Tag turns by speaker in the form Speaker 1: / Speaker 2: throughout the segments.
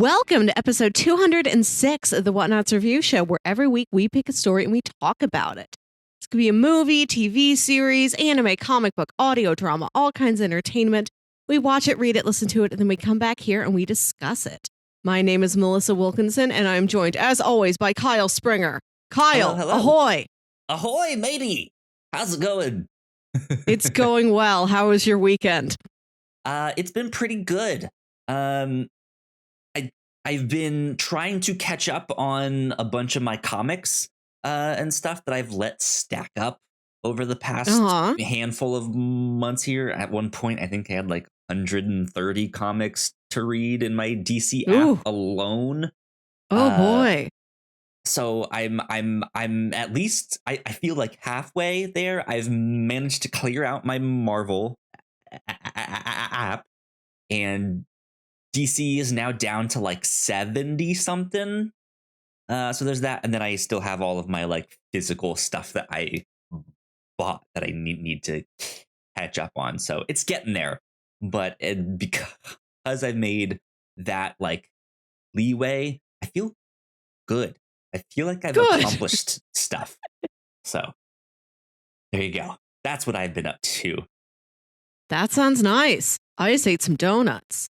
Speaker 1: Welcome to episode 206 of the Whatnauts Review Show, where every week we pick a story and we talk about it. This could be a movie, TV series, anime, comic book, audio drama, all kinds of entertainment. We watch it, read it, listen to it, and then we come back here and we discuss it. My name is Melissa Wilkinson, and I'm joined, as always, by Kyle Springer. Kyle,
Speaker 2: hello.
Speaker 1: Ahoy!
Speaker 2: Ahoy, matey! How's it going?
Speaker 1: It's going well. How was your weekend?
Speaker 2: It's been pretty good. I've been trying to catch up on a bunch of my comics and stuff that I've let stack up over the past handful of months here. At one point, I think I had like 130 comics to read in my DC app alone.
Speaker 1: Oh boy.
Speaker 2: So I'm at least I feel like halfway there. I've managed to clear out my Marvel app, and DC is now down to like 70 something. So there's that, and then I still have all of my like physical stuff that I bought that I need to catch up on. So it's getting there, but because I've made that like leeway, I feel good. I feel like I've accomplished stuff. So there you go. That's what I've been up to.
Speaker 1: That sounds nice. I just ate some donuts.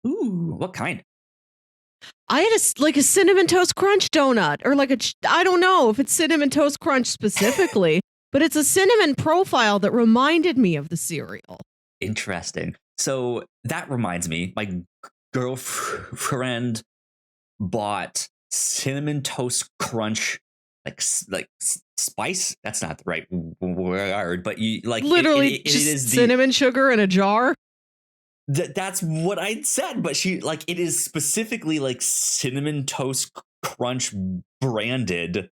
Speaker 2: Ooh, what kind?
Speaker 1: I had a Cinnamon Toast Crunch donut, or I don't know if it's Cinnamon Toast Crunch specifically, but it's a cinnamon profile that reminded me of the cereal.
Speaker 2: Interesting. So that reminds me, my girlfriend bought Cinnamon Toast Crunch, like spice. That's not the right word, but you like
Speaker 1: literally
Speaker 2: it
Speaker 1: just
Speaker 2: is
Speaker 1: cinnamon sugar in a jar.
Speaker 2: That's what I said, but she like it is specifically like Cinnamon Toast Crunch branded,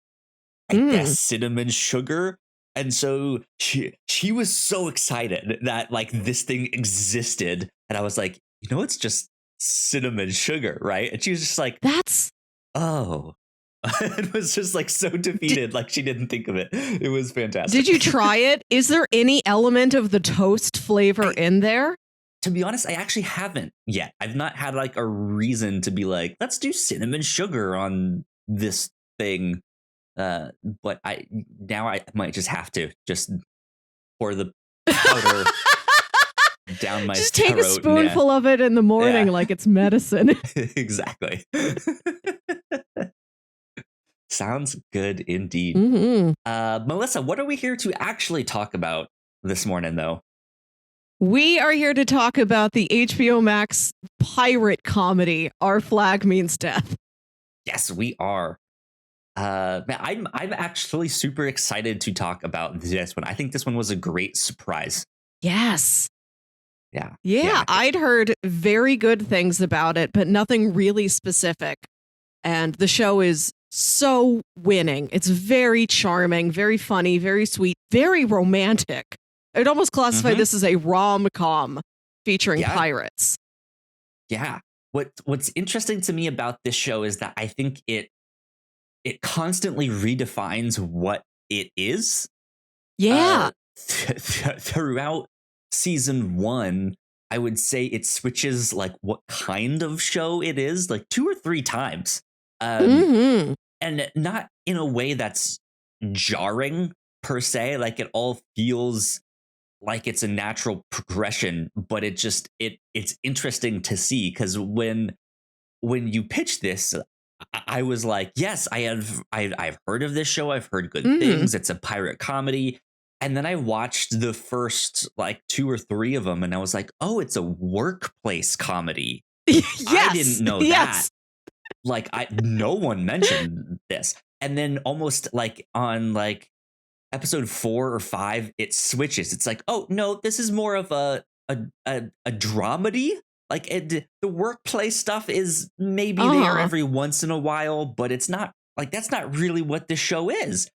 Speaker 2: I guess, cinnamon sugar. And so she was so excited that like this thing existed, and I was like, it's just cinnamon sugar, right? And she was just like, oh. It was just like so defeated, like she didn't think of it. It was fantastic.
Speaker 1: Did you try it? Is there any element of the toast flavor in there?
Speaker 2: To be honest, I actually haven't yet. I've not had like a reason to be like, let's do cinnamon sugar on this thing. But I might just have to just pour the powder down my
Speaker 1: just take
Speaker 2: throat.
Speaker 1: A spoonful of it in the morning like it's medicine.
Speaker 2: Exactly. Sounds good indeed. Melissa, what are we here to actually talk about this morning, though?
Speaker 1: We are here to talk about the HBO Max pirate comedy, Our Flag Means Death.
Speaker 2: Yes, we are. I'm actually super excited to talk about this one. I think this one was a great surprise.
Speaker 1: Yes.
Speaker 2: Yeah.
Speaker 1: I'd heard very good things about it, but nothing really specific. And the show is so winning. It's very charming, very funny, very sweet, very romantic. I'd almost classify this as a rom-com featuring pirates. Yeah.
Speaker 2: What's interesting to me about this show is that I think it constantly redefines what it is.
Speaker 1: Yeah.
Speaker 2: Throughout season 1, I would say it switches like what kind of show it is, like 2 or 3 times. And not in a way that's jarring per se. Like it all feels like it's a natural progression, but it's interesting to see, because when you pitch this, I was like, yes, I've heard of this show. I've heard good things. It's a pirate comedy. And then I watched the first like 2 or 3 of them, and I was like, oh, it's a workplace comedy.
Speaker 1: Yes.
Speaker 2: I didn't know that. Like no one mentioned this. And then almost like on like episode 4 or 5, it switches. It's like, oh no, this is more of a dramedy. Like the workplace stuff is maybe there every once in a while, but it's not like, that's not really what this show is.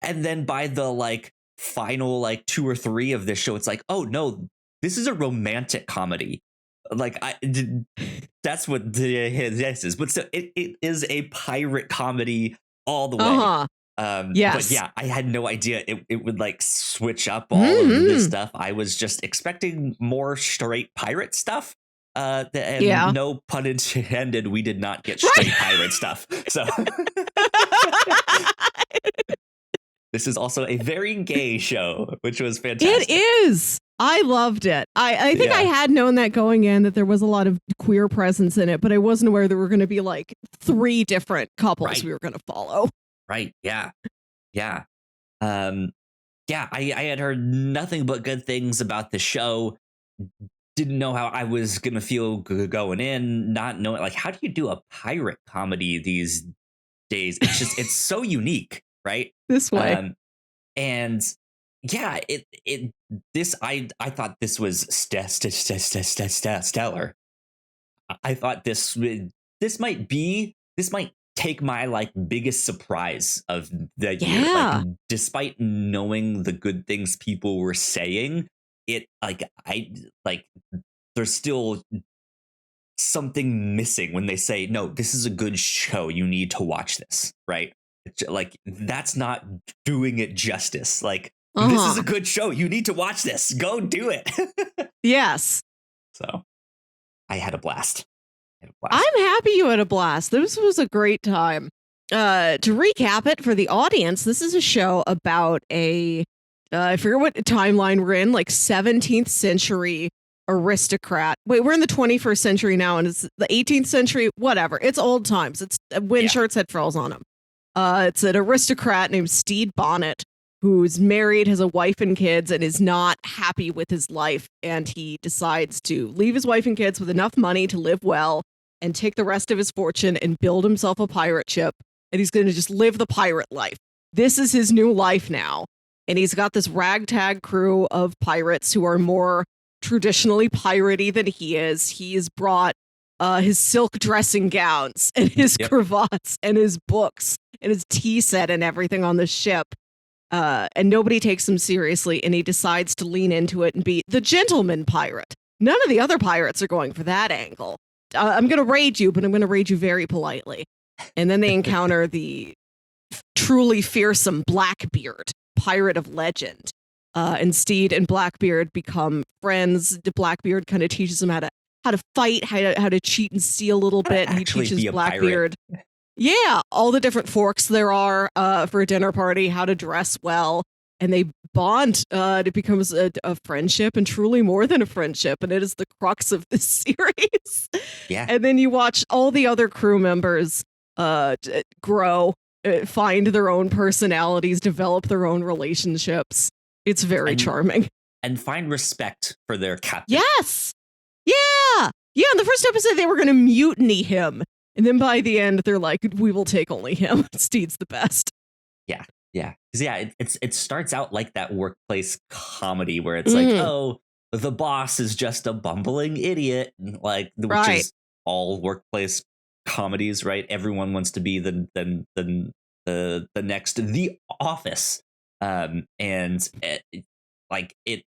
Speaker 2: And then by the like final like 2 or 3 of this show, it's like, oh no, this is a romantic comedy. Like that's what this is. But so it is a pirate comedy all the way. But yeah, I had no idea it would like switch up all of this stuff. I was just expecting more straight pirate stuff. And
Speaker 1: Yeah.
Speaker 2: no pun intended, we did not get straight pirate stuff. So this is also a very gay show, which was fantastic.
Speaker 1: It is. I loved it. I think I
Speaker 2: Yeah.
Speaker 1: had known that going in that there was a lot of queer presence in it, but I wasn't aware there were going to be like 3 different couples
Speaker 2: Right.
Speaker 1: we were going to follow.
Speaker 2: Right. Yeah. Yeah. I had heard nothing but good things about the show. Didn't know how I was gonna feel going in, not knowing like how do you do a pirate comedy these days? It's so unique, right?
Speaker 1: This way.
Speaker 2: And yeah, it this I thought this was stellar. I thought this might take my like biggest surprise of the year.
Speaker 1: Yeah.
Speaker 2: Like, despite knowing the good things people were saying, it like I like there's still something missing when they say no. This is a good show. You need to watch this, right? Like that's not doing it justice. Like this is a good show. You need to watch this. Go do it.
Speaker 1: Yes.
Speaker 2: So I had a blast.
Speaker 1: I'm happy you had a blast. This was a great time. To recap it for the audience, this is a show about I forget what timeline we're in, like 17th century aristocrat. Wait, we're in the 21st century now, and it's the 18th century, whatever. It's old times. It's when shirts had frills on them. It's an aristocrat named Stede Bonnet who's married, has a wife and kids, and is not happy with his life. And he decides to leave his wife and kids with enough money to live well and take the rest of his fortune and build himself a pirate ship. And he's going to just live the pirate life. This is his new life now. And he's got this ragtag crew of pirates who are more traditionally piratey than he is. He's brought his silk dressing gowns and his cravats and his books and his tea set and everything on the ship. And nobody takes him seriously, and he decides to lean into it and be the gentleman pirate. None of the other pirates are going for that angle. I'm going to raid you, but I'm going to raid you very politely. And then they encounter the truly fearsome Blackbeard, pirate of legend. And Stede and Blackbeard become friends. Blackbeard kind of teaches him how to fight, how to cheat and steal a little bit. And he teaches Blackbeard, all the different forks there are for a dinner party, how to dress well. And they bond. It becomes a friendship, and truly more than a friendship. And it is the crux of this series.
Speaker 2: Yeah.
Speaker 1: And then you watch all the other crew members grow, find their own personalities, develop their own relationships. It's very charming.
Speaker 2: And find respect for their captain.
Speaker 1: Yes. Yeah. Yeah. In the first episode, they were going to mutiny him. And then by the end, they're like, we will take only him. Steed's the best.
Speaker 2: Yeah. Yeah. It starts out like that workplace comedy where it's like, oh, the boss is just a bumbling idiot. Like, which is all workplace comedies, right? Everyone wants to be the next The Office. And it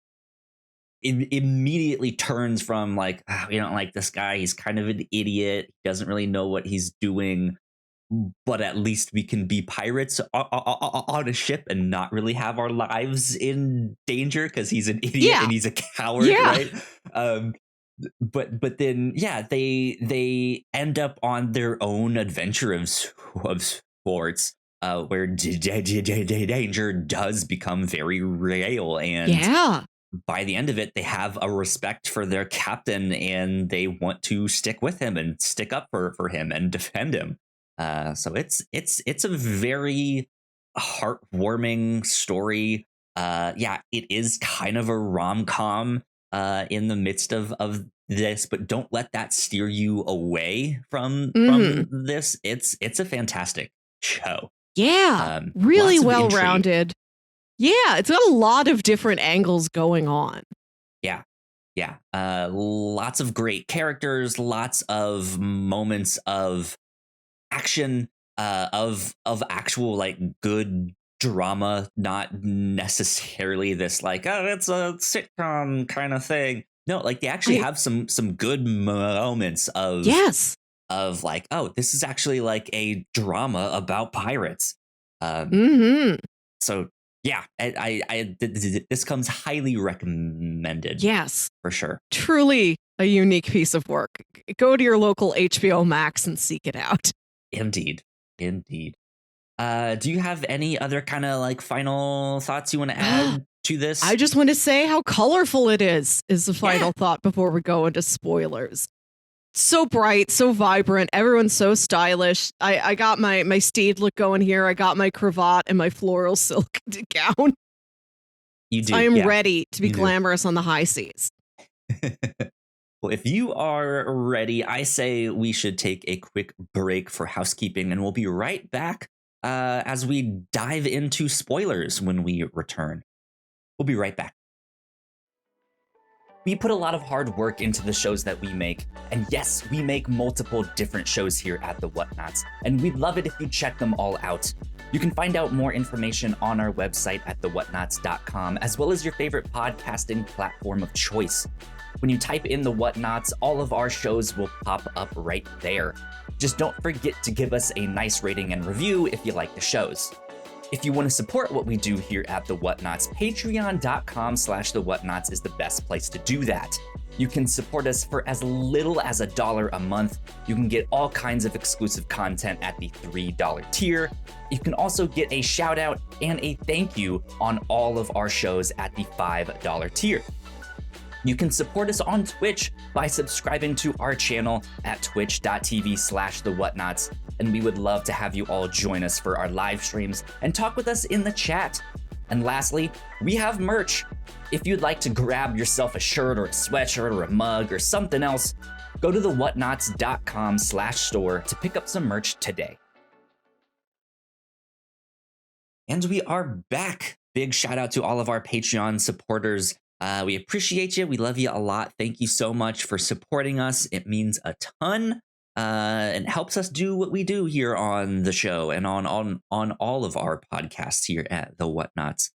Speaker 2: immediately turns from like, we don't like this guy, he's kind of an idiot, he doesn't really know what he's doing, but at least we can be pirates on a ship and not really have our lives in danger because he's an idiot and he's a coward, right? But then they end up on their own adventure of sorts, where danger does become very real, and by the end of it, they have a respect for their captain, and they want to stick with him and stick up for him and defend him. So it's a very heartwarming story. It is kind of a rom-com in the midst of this, but don't let that steer you away from this. It's a fantastic show.
Speaker 1: Yeah, really well-rounded. Yeah, it's got a lot of different angles going on.
Speaker 2: Yeah. Lots of great characters, lots of moments of action, of actual like good drama, not necessarily this like, oh, it's a sitcom kind of thing. No, like they actually have some good moments of of like, oh, this is actually like a drama about pirates. So yeah, I this comes highly recommended.
Speaker 1: Yes,
Speaker 2: for sure.
Speaker 1: Truly a unique piece of work. Go to your local HBO Max and seek it out.
Speaker 2: Indeed. Indeed. Do you have any other kind of like final thoughts you want to add to this?
Speaker 1: I just want to say how colorful it is the final thought before we go into spoilers. So bright, so vibrant. Everyone's so stylish. I got my steed look going here. I got my cravat and my floral silk gown.
Speaker 2: You do.
Speaker 1: I am ready to be glamorous on the high seas.
Speaker 2: Well, if you are ready, I say we should take a quick break for housekeeping, and we'll be right back as we dive into spoilers when we return. We'll be right back. We put a lot of hard work into the shows that we make, and yes, we make multiple different shows here at the Whatnauts, and we'd love it if you check them all out. You can find out more information on our website at thewhatnauts.com, as well as your favorite podcasting platform of choice. When you type in the Whatnauts, all of our shows will pop up right there. Just don't forget to give us a nice rating and review if you like the shows. If you want to support what we do here at The Whatnauts, patreon.com/The Whatnauts is the best place to do that. You can support us for as little as $1 a month. You can get all kinds of exclusive content at the $3 tier. You can also get a shout out and a thank you on all of our shows at the $5 tier. You can support us on Twitch by subscribing to our channel at twitch.tv/The Whatnauts, and we would love to have you all join us for our live streams and talk with us in the chat. And lastly, we have merch. If you'd like to grab yourself a shirt or a sweatshirt or a mug or something else, go to thewhatnauts.com/store to pick up some merch today. And we are back. Big shout out to all of our Patreon supporters. We appreciate you. We love you a lot. Thank you so much for supporting us. It means a ton and helps us do what we do here on the show and on all of our podcasts here at The Whatnauts.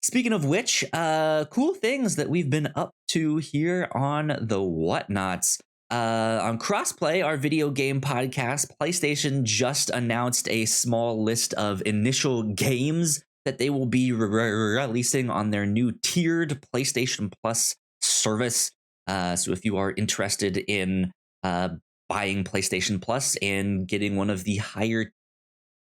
Speaker 2: Speaking of which, cool things that we've been up to here on The Whatnauts. On Crossplay, our video game podcast, PlayStation just announced a small list of initial games that they will be releasing on their new tiered PlayStation Plus service. So if you are interested in buying PlayStation Plus and getting one of the higher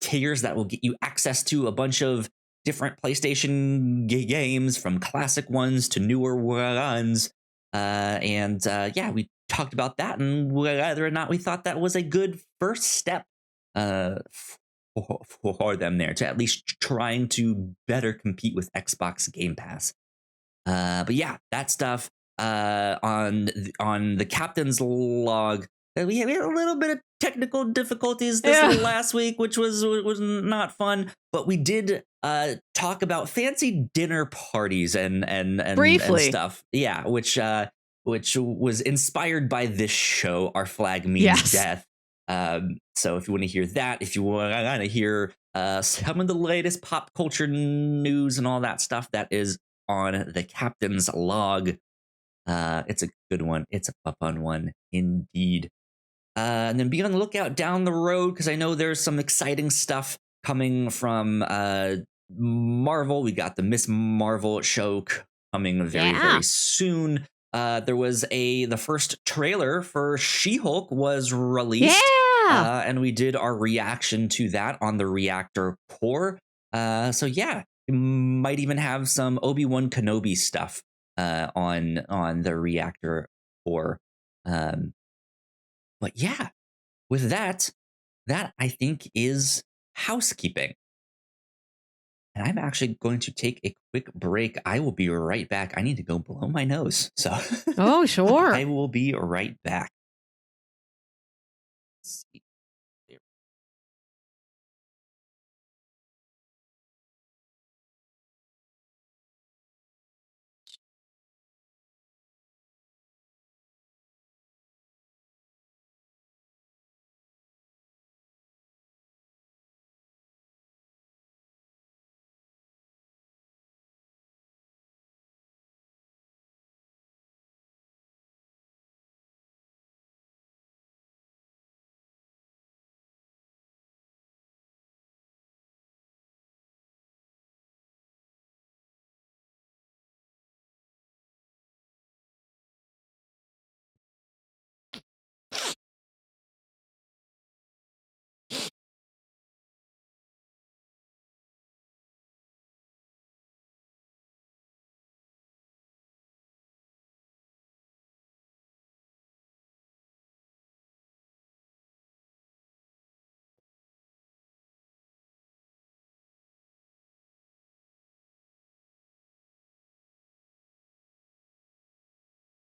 Speaker 2: tiers that will get you access to a bunch of different PlayStation games, from classic ones to newer ones. We talked about that and whether or not we thought that was a good first step for them there, to at least trying to better compete with Xbox Game Pass. But yeah, that stuff on the captain's log. We had a little bit of technical difficulties this last week, which was not fun. But we did talk about fancy dinner parties and
Speaker 1: briefly
Speaker 2: and stuff. Yeah, which was inspired by this show, Our Flag Means Death. So if you want to hear that, if you want to hear some of the latest pop culture news and all that stuff, that is on the captain's log. It's a good one. It's a fun one indeed. And then be on the lookout down the road, because I know there's some exciting stuff coming from Marvel. We got the Miss Marvel show coming very soon. There was the first trailer for She-Hulk was released. And we did our reaction to that on the Reactor Core. So yeah, we might even have some Obi-Wan Kenobi stuff on the Reactor Core. But yeah, with that I think is housekeeping. And I'm actually going to take a quick break. I will be right back. I need to go blow my nose. So
Speaker 1: oh, sure.
Speaker 2: I will be right back. Let's see.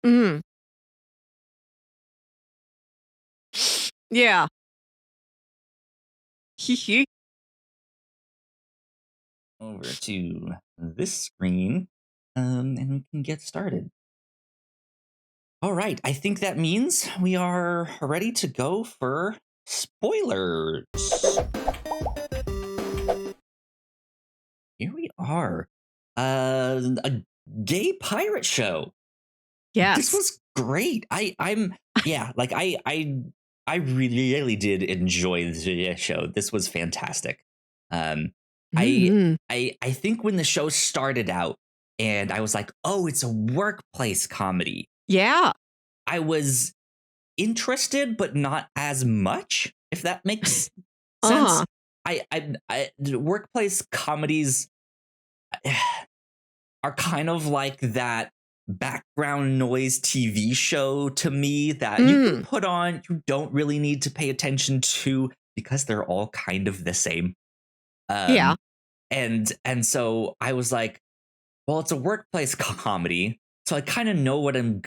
Speaker 1: Mm. Yeah. Hee
Speaker 2: Over to this screen, and we can get started. All right, I think that means we are ready to go for spoilers. Here we are. A gay pirate show. This
Speaker 1: Yes.
Speaker 2: was great. I'm yeah, like I really did enjoy the show. This was fantastic. Um I
Speaker 1: Mhm.
Speaker 2: I think when the show started out and I was like, "Oh, it's a workplace comedy."
Speaker 1: Yeah.
Speaker 2: I was interested but not as much, if that makes sense.
Speaker 1: Uh-huh.
Speaker 2: Workplace comedies are kind of like that background noise TV show to me that you can
Speaker 1: Mm.
Speaker 2: put on, you don't really need to pay attention to because they're all kind of the same.
Speaker 1: Yeah.
Speaker 2: Um, and so I was like, well, it's a workplace comedy, so I kind of know what I'm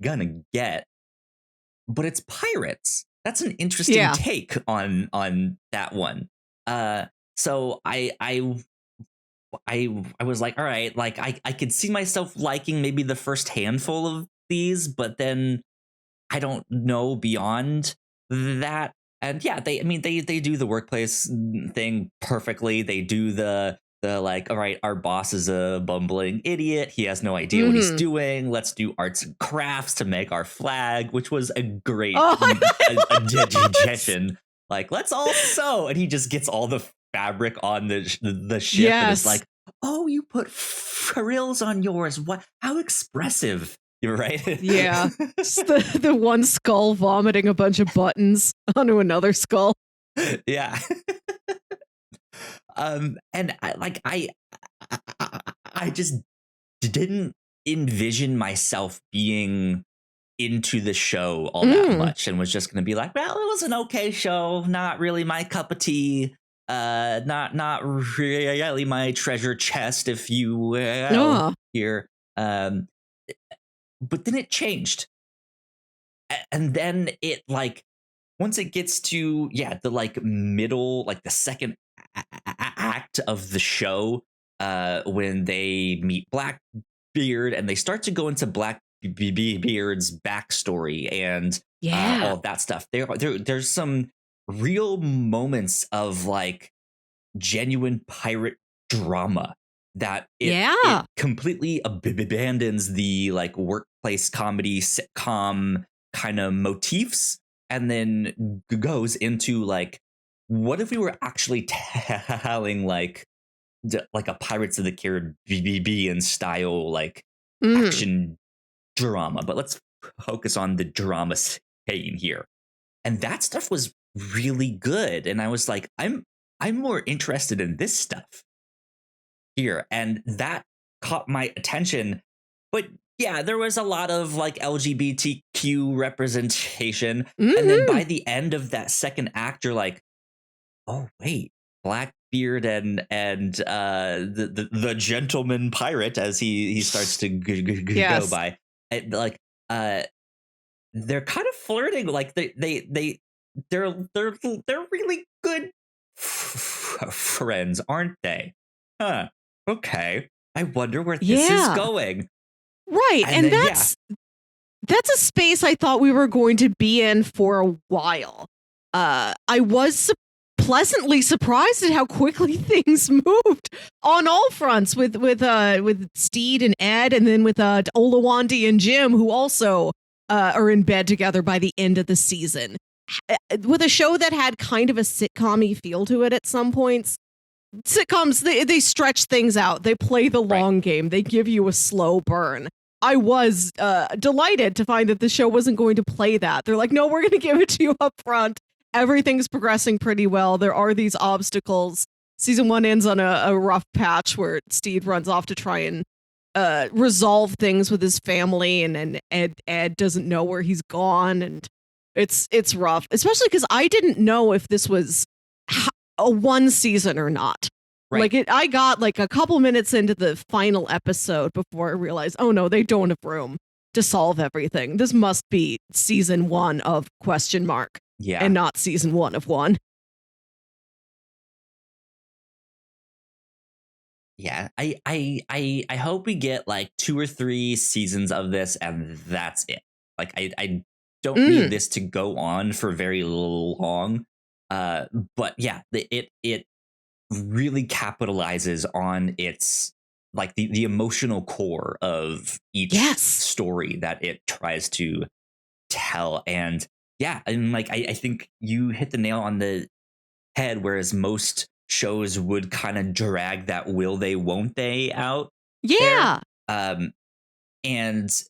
Speaker 2: gonna get, but it's pirates. That's an interesting
Speaker 1: Yeah.
Speaker 2: take on that one. Uh, so I was like, all right, like I could see myself liking maybe the first handful of these, but then I don't know beyond that. And yeah, they do the workplace thing perfectly. They do the like, all right, our boss is a bumbling idiot. He has no idea what he's
Speaker 1: Mhm.
Speaker 2: doing. Let's do arts and crafts to make our flag, which was a great
Speaker 1: Oh, yes.
Speaker 2: addition. Like, let's all sew, and he just gets all the fabric on the ship, and it's
Speaker 1: Yes.
Speaker 2: like, oh, you put frills on yours. What? How expressive! You're right.
Speaker 1: Yeah. Just the one skull vomiting a bunch of buttons onto another skull.
Speaker 2: Yeah. And I just didn't envision myself being into the show all that
Speaker 1: Mm.
Speaker 2: much, and was just going to be like, well, it was an okay show, not really my cup of tea, not really my treasure chest, if you will,
Speaker 1: Oh.
Speaker 2: here. Um, but then it changed, and then it like once it gets to the like middle, like the second act of the show, when they meet Blackbeard and they start to go into Blackbeard's backstory and
Speaker 1: Yeah.
Speaker 2: all of that stuff, there's some real moments of like genuine pirate drama that it
Speaker 1: Yeah.
Speaker 2: completely abandons the like workplace comedy sitcom kind of motifs, and then goes into like, what if we were actually telling like like a Pirates of the Caribbean style like
Speaker 1: Mhm.
Speaker 2: action drama, but let's focus on the drama scene here. And that stuff was really good, and I was like, I'm more interested in this stuff here, and that caught my attention. But yeah, there was a lot of like LGBTQ representation, and then
Speaker 1: Mhm.
Speaker 2: by the end of that second act, you're like, oh wait, Blackbeard and the gentleman pirate, as he starts to go
Speaker 1: Yes.
Speaker 2: by, like uh they're kind of flirting, like they're really good friends, aren't they? Huh. Okay. I wonder where this is
Speaker 1: Yeah.
Speaker 2: going.
Speaker 1: Right.
Speaker 2: And
Speaker 1: And
Speaker 2: then yeah,
Speaker 1: that's a space I thought we were going to be in for a while. I was pleasantly surprised at how quickly things moved on all fronts with Steed and Ed, and then with Olawandi and Jim, who also are in bed together by the end of the season. With a show that had kind of a sitcom-y feel to it at some points, sitcoms, they stretch things out, they play the
Speaker 2: right.
Speaker 1: long game, they give you a slow burn. I was delighted to find that the show wasn't going to play that. They're like, no, we're going to give it to you up front. Everything's progressing pretty well. There are these obstacles. Season one ends on a rough patch where Stede runs off to try and resolve things with his family, and Ed doesn't know where he's gone, and it's rough, especially because I didn't know if this was a one season or not. Like I got like a couple minutes into the final episode before I realized, oh no, they don't have room to solve everything. This must be season 1 of question mark.
Speaker 2: Yeah.
Speaker 1: And not season 1 of 1.
Speaker 2: Yeah, I hope we get like 2 or 3 seasons of this, and that's it. Like, I don't need this to go on for very long. But yeah, it really capitalizes on its like the emotional core of each story that it tries to tell. And yeah, and like I think you hit the nail on the head, whereas most shows would kind of drag that will they won't they out
Speaker 1: Yeah.
Speaker 2: there. And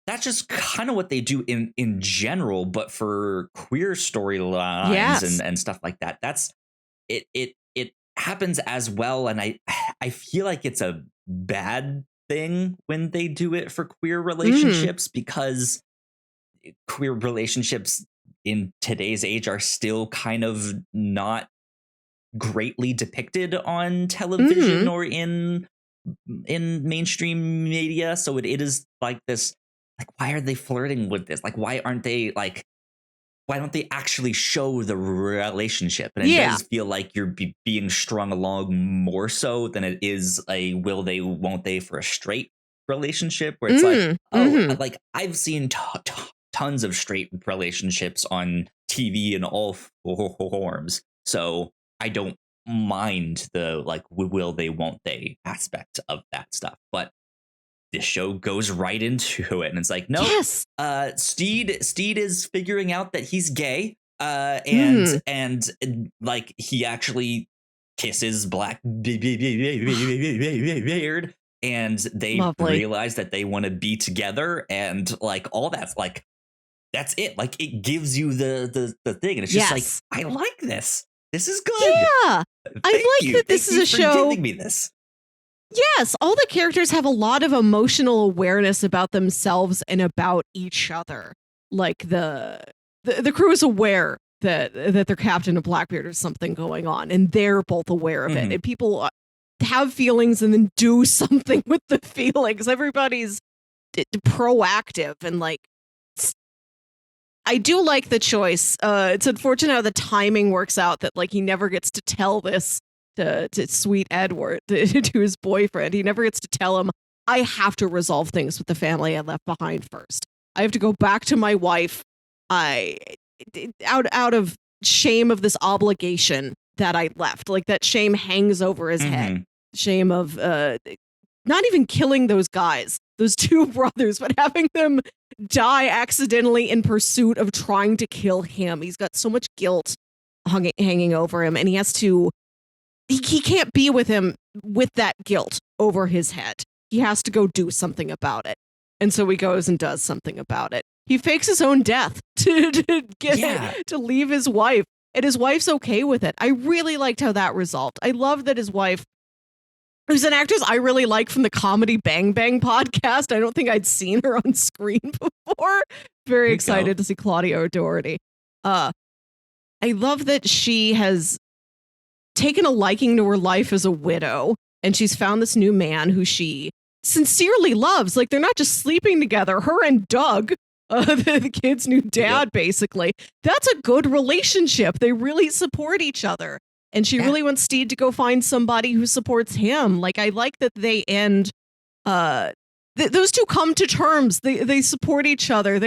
Speaker 2: that's just kind of what they do in general, but for queer storylines and stuff like that, that's it happens as well. And I feel like it's a bad thing when they do it for queer relationships, because queer relationships in today's age are still kind of not greatly depicted on television or in mainstream media. So it is like this, like, why are they flirting with this? Like, why don't they actually show the relationship? And it does feel like you're being strung along more so than it is a will they won't they for a straight relationship, where it's like, like I've seen tons of straight relationships on TV in all forms, so I don't mind the like will they won't they aspect of that stuff. But this show goes right into it, and it's like, no, Steed is figuring out that he's gay, and like he actually kisses Blackbeard, and they realize that they want to be together, and like all that's like, that's it. Like, it gives you the thing, and it's just like, I like this. This is good.
Speaker 1: Yeah, I like that this is a show.
Speaker 2: Giving me this.
Speaker 1: Yes, all the characters have a lot of emotional awareness about themselves and about each other. Like the crew is aware that their captain of Blackbeard is something going on, and they're both aware of it. And people have feelings and then do something with the feelings. Everybody's proactive, and like, I do like the choice. It's unfortunate how the timing works out, that like he never gets to tell this to sweet Edward, to his boyfriend. He never gets to tell him, I have to resolve things with the family I left behind first. I have to go back to my wife. Out of shame of this obligation that I left. Like, that shame hangs over his head. Shame of not even killing those guys, those 2 brothers, but having them die accidentally in pursuit of trying to kill him. He's got so much guilt hanging over him, and he has to. He can't be with him with that guilt over his head. He has to go do something about it. And so he goes and does something about it. He fakes his own death to leave his wife. And his wife's okay with it. I really liked how that resolved. I love that his wife, who's an actress I really like from the Comedy Bang Bang podcast. I don't think I'd seen her on screen before. Very excited to see Claudia O'Doherty. I love that she has taken a liking to her life as a widow, and she's found this new man who she sincerely loves. Like, they're not just sleeping together, her and Doug, the kid's new dad, basically. That's a good relationship. They really support each other, and she really wants Stede to go find somebody who supports him. Like, I like that they end those 2 come to terms. They support each other.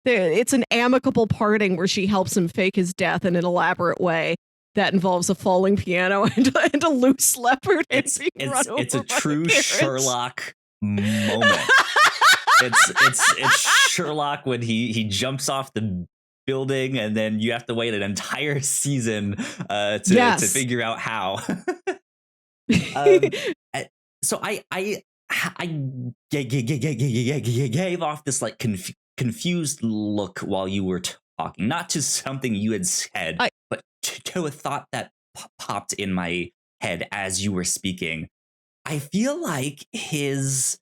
Speaker 1: It's an amicable parting where she helps him fake his death in an elaborate way that involves a falling piano and a loose leopard. It's a true Sherlock moment.
Speaker 2: it's Sherlock when he jumps off the building, and then you have to wait an entire season to figure out how. So I gave off this like confused look while you were talking, not to something you had said, but to a thought that popped in my head as you were speaking. I feel like his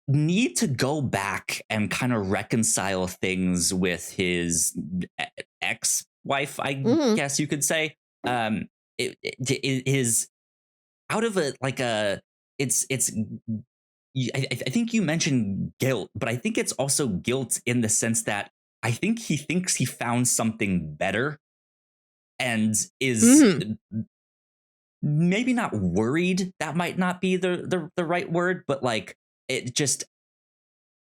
Speaker 2: need to go back and kind of reconcile things with his ex-wife, I guess you could say, it is out of it's I think you mentioned guilt, but I think it's also guilt in the sense that I think he thinks he found something better and is
Speaker 1: Mhm.
Speaker 2: maybe not worried. That might not be the right word, but like it just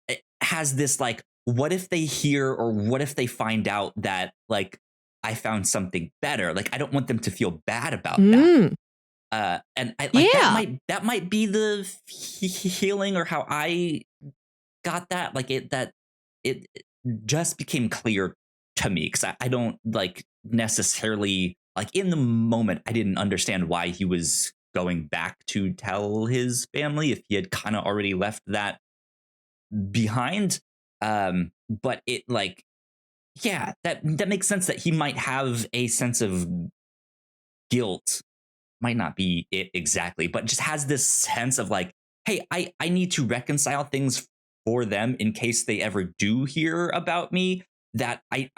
Speaker 2: it has this like, what if they hear or what if they find out that like I found something better? Like I don't want them to feel bad about that.
Speaker 1: Mm.
Speaker 2: And I like
Speaker 1: Yeah.
Speaker 2: that might be the healing or how I got that. Like it just became clear to me because I don't like necessarily like in the moment I didn't understand why he was going back to tell his family if he had kind of already left that behind. But it like yeah, that makes sense that he might have a sense of guilt, might not be it exactly, but just has this sense of like, hey, I need to reconcile things for them in case they ever do hear about me, that I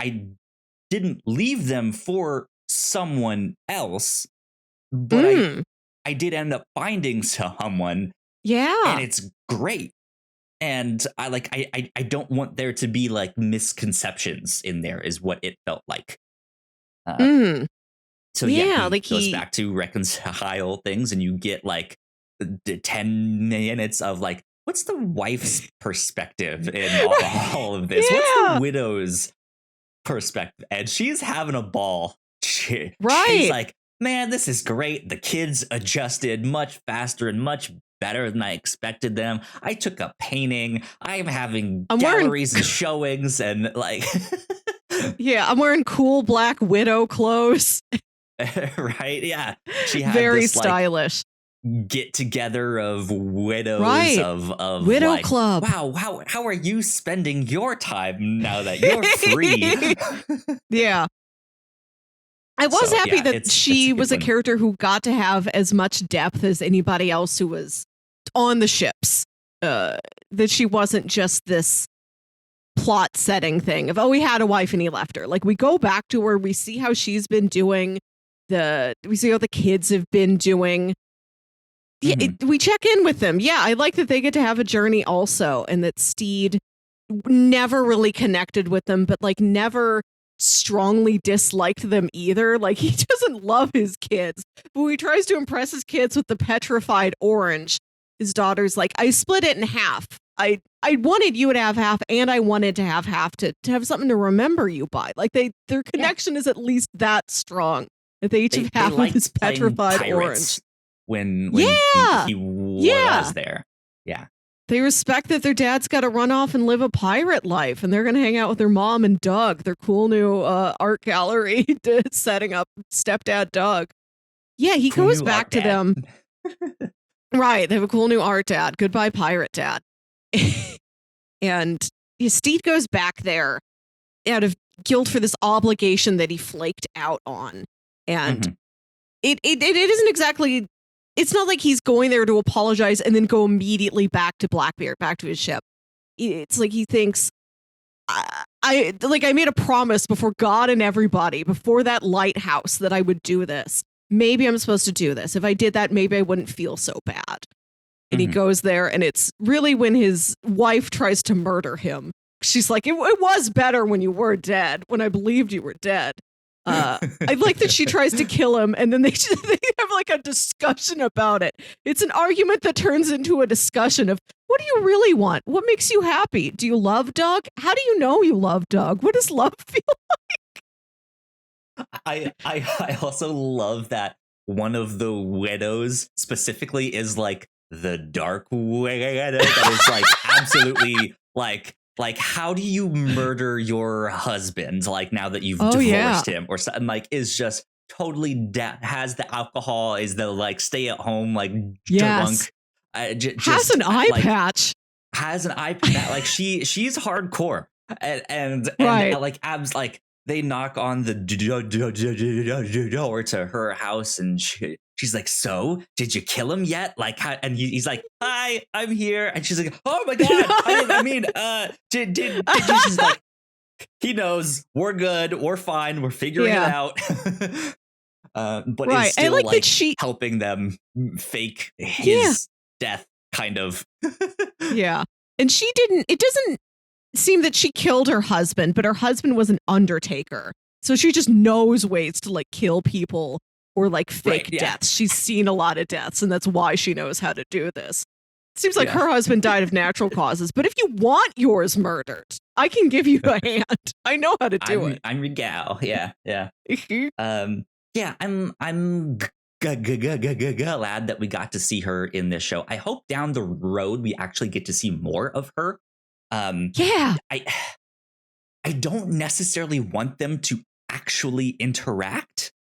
Speaker 2: didn't leave them for someone else, but
Speaker 1: Mm.
Speaker 2: I did end up finding someone, and
Speaker 1: Yeah.
Speaker 2: it's great. And I don't want there to be like misconceptions in there is what it felt like. Uh,
Speaker 1: Mm.
Speaker 2: So yeah,
Speaker 1: Yeah,
Speaker 2: he
Speaker 1: like
Speaker 2: goes
Speaker 1: he
Speaker 2: back to reconcile things, and you get like the 10 minutes of like, what's the wife's perspective in all of this? What's the
Speaker 1: Yeah.
Speaker 2: widow's perspective? And she's having a ball. She's
Speaker 1: Right.
Speaker 2: like, man, this is great. The kids adjusted much faster and much better than I expected them. I took up painting. I'm having
Speaker 1: I'm wearing
Speaker 2: galleries and showings, and like,
Speaker 1: yeah, I'm wearing cool black widow clothes.
Speaker 2: right? Yeah. She had
Speaker 1: Very
Speaker 2: this like
Speaker 1: stylish.
Speaker 2: get together of widows
Speaker 1: Right.
Speaker 2: of
Speaker 1: Widow
Speaker 2: like,
Speaker 1: club.
Speaker 2: wow, how are you spending your time now that you're free?
Speaker 1: Yeah. I was
Speaker 2: So
Speaker 1: happy
Speaker 2: yeah,
Speaker 1: that
Speaker 2: it's a
Speaker 1: she
Speaker 2: good
Speaker 1: was a
Speaker 2: one.
Speaker 1: character who got to have as much depth as anybody else who was on the ships. That she wasn't just this plot setting thing of, oh, he had a wife and he left her. Like we go back to her, we see how she's been doing, we see how the kids have been doing. Yeah,
Speaker 2: Mhm.
Speaker 1: we check in with them. Yeah, I like that they get to have a journey also, and that Stede never really connected with them, but like never strongly disliked them either. Like he doesn't love his kids, but he tries to impress his kids with the petrified orange. His daughter's like, I split it in half. I wanted you to have half, and I wanted to have half to have something to remember you by. Like their
Speaker 2: Yeah.
Speaker 1: connection is at least that strong that they each have
Speaker 2: They
Speaker 1: half of
Speaker 2: liked
Speaker 1: his
Speaker 2: playing
Speaker 1: petrified
Speaker 2: pirates
Speaker 1: orange.
Speaker 2: when
Speaker 1: Yeah.
Speaker 2: he
Speaker 1: Yeah.
Speaker 2: was there. Yeah.
Speaker 1: They respect that their dad's got to run off and live a pirate life, and they're going to hang out with their mom and Doug, their cool new art gallery setting up stepdad Doug. Yeah, he
Speaker 2: Cool
Speaker 1: goes
Speaker 2: new
Speaker 1: back
Speaker 2: art
Speaker 1: to
Speaker 2: dad.
Speaker 1: them. Right, they have a cool new art dad. Goodbye, pirate dad. And Steve goes back there out of guilt for this obligation that he flaked out on. And
Speaker 2: Mhm.
Speaker 1: it isn't exactly, it's not like he's going there to apologize and then go immediately back to Blackbeard, back to his ship. It's like he thinks, I made a promise before God and everybody, before that lighthouse, that I would do this. Maybe I'm supposed to do this. If I did that, maybe I wouldn't feel so bad. And he
Speaker 2: Mhm.
Speaker 1: goes there, and it's really when his wife tries to murder him. She's like, it was better when you were dead, when I believed you were dead. I like that she tries to kill him, and then they have like a discussion about it. It's an argument that turns into a discussion of, what do you really want? What makes you happy? Do you love Doug? How do you know you love Doug? What does love feel?
Speaker 2: I also love that one of the widows specifically is like the dark widow that is like absolutely like how do you murder your husband like now that you've divorced him or something, like is just totally has the alcohol, is the like stay at home like drunk,
Speaker 1: has an eye patch.
Speaker 2: Has an eye patch, like she's hardcore, and
Speaker 1: Right.
Speaker 2: like abs like they knock on the door to her house, and she's like, so did you kill him yet? Like and he's like, hi, I'm here, and she's like, oh my god, did you? She's like, he knows, we're good, we're fine, we're figuring it out. but
Speaker 1: Right.
Speaker 2: is still
Speaker 1: I like that
Speaker 2: like
Speaker 1: she.
Speaker 2: helping them fake
Speaker 1: Yeah.
Speaker 2: his death, kind of.
Speaker 1: Yeah. And she didn't. It doesn't seem that she killed her husband, but her husband was an undertaker. So she just knows ways to like kill people or like fake
Speaker 2: Right, yeah.
Speaker 1: deaths. She's seen a lot of deaths, and that's why she knows how to do this. Seems like
Speaker 2: Yeah.
Speaker 1: her husband died of natural causes, but if you want yours murdered, I can give you a hand. I know how to do it.
Speaker 2: I'm your gal. Yeah, yeah. Yeah, I'm glad that we got to see her in this show. I hope down the road we actually get to see more of her.
Speaker 1: Yeah.
Speaker 2: I don't necessarily want them to actually interact,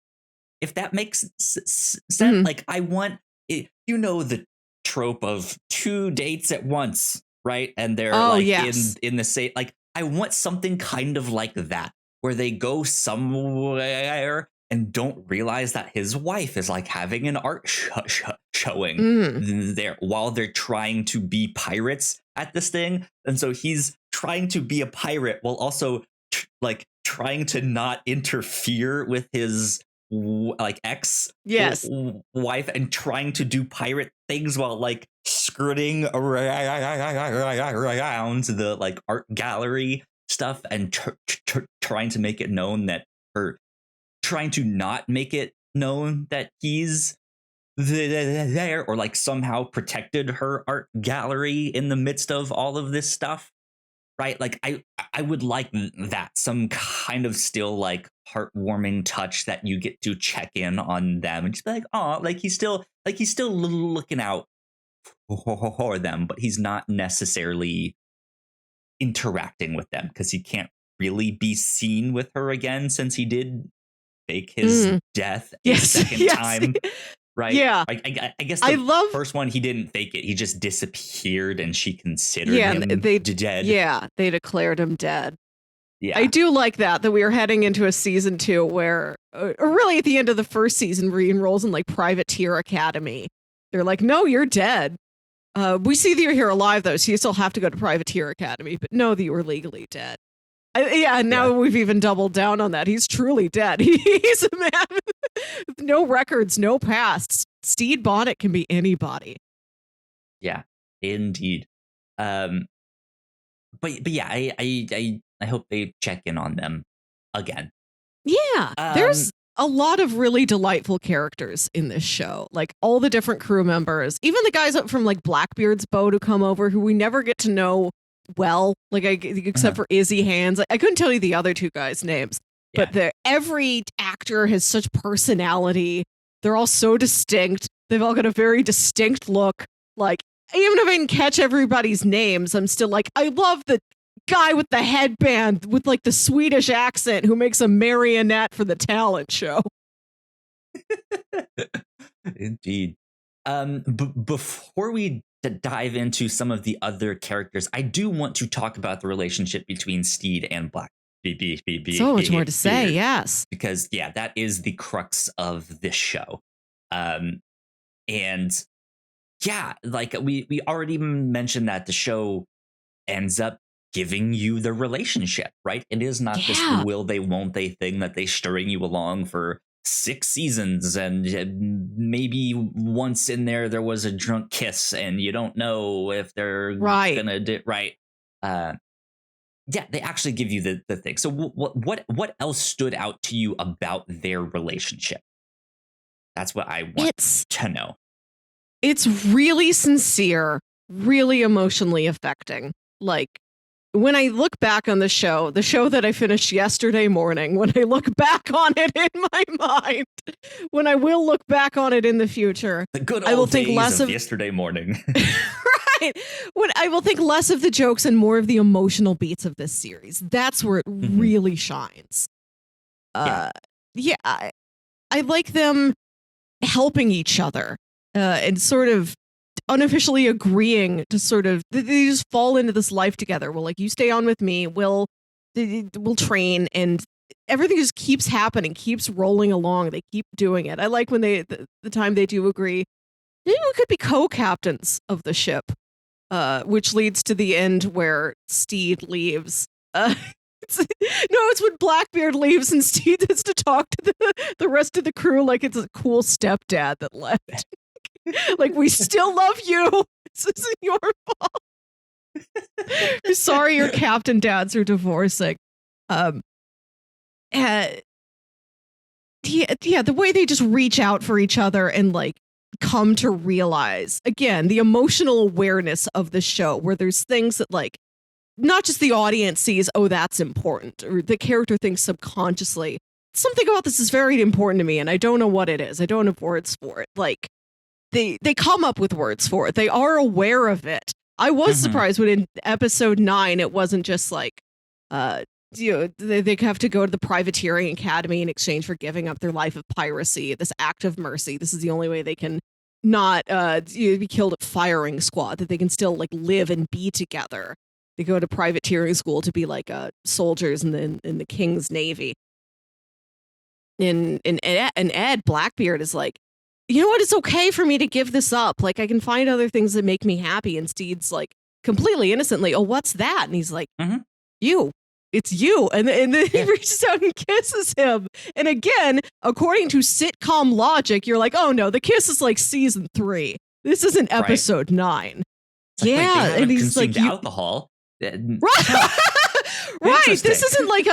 Speaker 2: if that makes sense.
Speaker 1: Mhm.
Speaker 2: Like, I want it, you know, the trope of 2 dates at once, right? And they're like
Speaker 1: yes.
Speaker 2: in the same, like, I want something kind of like that, where they go somewhere and don't realize that his wife is like having an art showing there while they're trying to be pirates at this thing. And so he's trying to be a pirate while also like trying to not interfere with his like ex wife, and trying to do pirate things while like skirting around the like art gallery stuff, and trying to make it known that, or trying to not make it known that he's there, or like somehow protected her art gallery in the midst of all of this stuff, right? Like I would like that, some kind of still like heartwarming touch that you get to check in on them and just be like, oh, like he's still looking out for them, but he's not necessarily interacting with them because he can't really be seen with her again since he did fake his death a second time. Right?
Speaker 1: Yeah.
Speaker 2: I guess the first one, he didn't fake it. He just disappeared and she considered him dead.
Speaker 1: Yeah, they declared him dead.
Speaker 2: Yeah.
Speaker 1: I do like that we are heading into a season 2 where, or really at the end of the first season, where he enrolls in like Privateer Academy. They're like, no, you're dead. We see that you're here alive, though, so you still have to go to Privateer Academy, but know that you were legally dead. Now we've even doubled down on that. He's truly dead. He's a man with no records, no pasts. Stede Bonnet can be anybody.
Speaker 2: Yeah, indeed. But yeah, I hope they check in on them again.
Speaker 1: Yeah, there's a lot of really delightful characters in this show. Like all the different crew members, even the guys up from like Blackbeard's boat who come over, who we never get to know well, like except for Izzy Hands. I couldn't tell you the other 2 guys' names, but every actor has such personality. They're all so distinct. They've all got a very distinct look. Like, even if I didn't catch everybody's names, I'm still like, I love the guy with the headband with like the Swedish accent who makes a marionette for the talent show.
Speaker 2: Indeed. Before we dive into some of the other characters, I do want to talk about the relationship between Stede and Blackbeard.
Speaker 1: So much more to say, yes.
Speaker 2: Because that is the crux of this show. And like we already mentioned that the show ends up giving you the relationship, right? It is not this will they, won't they thing that they string you along for 6 seasons, and maybe once in there was a drunk kiss and you don't know if they're gonna do right. They actually give you the thing. So what else stood out to you about their relationship? That's what I want to know.
Speaker 1: It's really sincere, really emotionally affecting. Like, when I look back on the show that I finished yesterday morning, when I look back on it in my mind, when I will look back on it in the future,
Speaker 2: the good old
Speaker 1: I will think
Speaker 2: days
Speaker 1: less
Speaker 2: of yesterday morning.
Speaker 1: Right. When I will think less of the jokes and more of the emotional beats of this series. That's where it really shines. I like them helping each other and sort of unofficially agreeing to sort of, they just fall into this life together. Well, like, you stay on with me, we'll train, and everything just keeps happening, keeps rolling along. They keep doing it. I like when the time they do agree, maybe we could be co-captains of the ship, which leads to the end where Stede leaves. It's when Blackbeard leaves and Stede has to talk to the rest of the crew like it's a cool stepdad that left. Like, we still love you. This isn't your fault. We're sorry your captain dads are divorcing. Yeah, the way they just reach out for each other and like come to realize, again, the emotional awareness of the show, where there's things that like not just the audience sees, oh, that's important, or the character thinks subconsciously, something about this is very important to me and I don't know what it is. I don't have words for it. Like, they come up with words for it. They are aware of it. I was surprised when in episode 9, it wasn't just like, they have to go to the privateering academy in exchange for giving up their life of piracy, this act of mercy. This is the only way they can not be killed at firing squad, that they can still like live and be together. They go to privateering school to be like soldiers in the King's Navy. And Ed Blackbeard is like, you know what? It's okay for me to give this up. Like, I can find other things that make me happy. And Steed's like, completely innocently, oh, what's that? And he's like, you. It's you. And then he reaches out and kisses him. And again, according to sitcom logic, you're like, oh no, the kiss is like season 3. This isn't episode 9.
Speaker 2: Yeah.
Speaker 1: And he's like,
Speaker 2: alcohol.
Speaker 1: Right. Right. This isn't like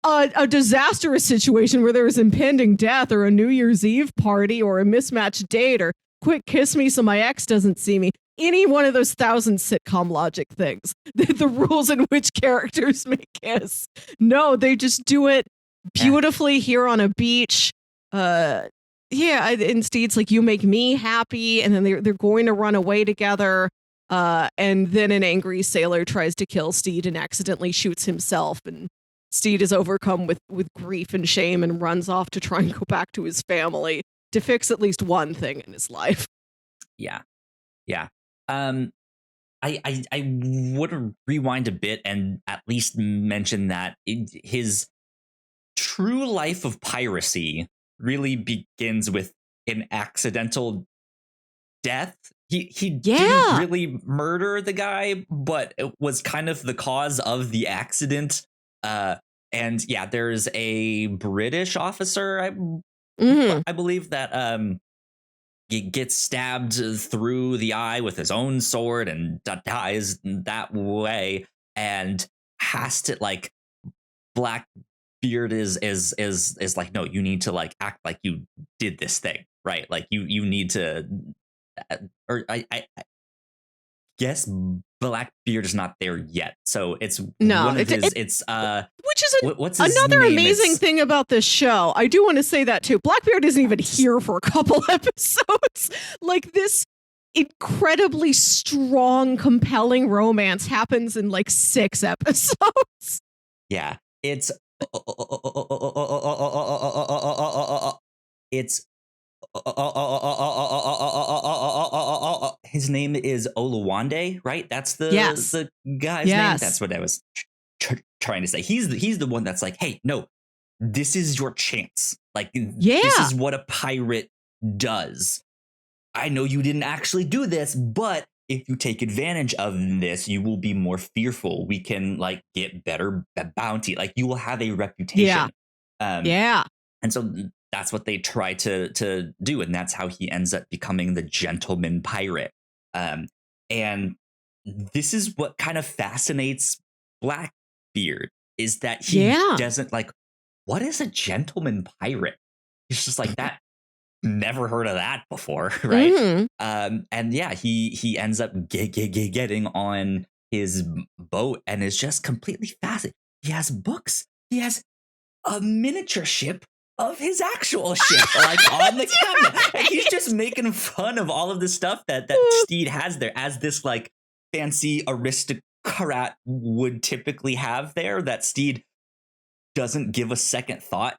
Speaker 1: a disastrous situation where there's impending death or a New Year's Eve party or a mismatched date or quick kiss me so my ex doesn't see me. Any one of those 1,000 sitcom logic things, the rules in which characters may kiss. No, they just do it beautifully here on a beach. And Steed's like, you make me happy. And then they're going to run away together. And then an angry sailor tries to kill Stede and accidentally shoots himself. And Stede is overcome with grief and shame and runs off to try and go back to his family to fix at least one thing in his life.
Speaker 2: Yeah. I would rewind a bit and at least mention that his true life of piracy really begins with an accidental death. He didn't really murder the guy, but it was kind of the cause of the accident. And yeah, there's a British officer, I believe, that he gets stabbed through the eye with his own sword and dies that way, and has to like, Blackbeard is like, no, you need to like act like you did this thing, right? Like you need to, or I guess Blackbeard is not there yet, so it's one of his. Which is what's
Speaker 1: another amazing thing about this show. I do want to say that too. Blackbeard isn't even here for a couple episodes. Like, this incredibly strong, compelling romance happens in like 6 episodes.
Speaker 2: Yeah, it's his name is Oluwande, right? That's the guy's name. That's what I was trying to say. He's the one that's like, hey, no, this is your chance. Like, this is what a pirate does. I know you didn't actually do this, but if you take advantage of this, you will be more fearful. We can like get better bounty. Like, you will have a reputation. And so that's what they try to do, and that's how he ends up becoming the gentleman pirate. And this is what kind of fascinates Blackbeard, is that he doesn't like, what is a gentleman pirate? He's just like, that. Never heard of that before, right? And yeah, he ends up getting on his boat and is just completely fascinated. He has books. He has a miniature ship of his actual ship, like on the cabinet. And he's just making fun of all of the stuff that Stede has there as this like fancy aristocrat would typically have there, that Stede doesn't give a second thought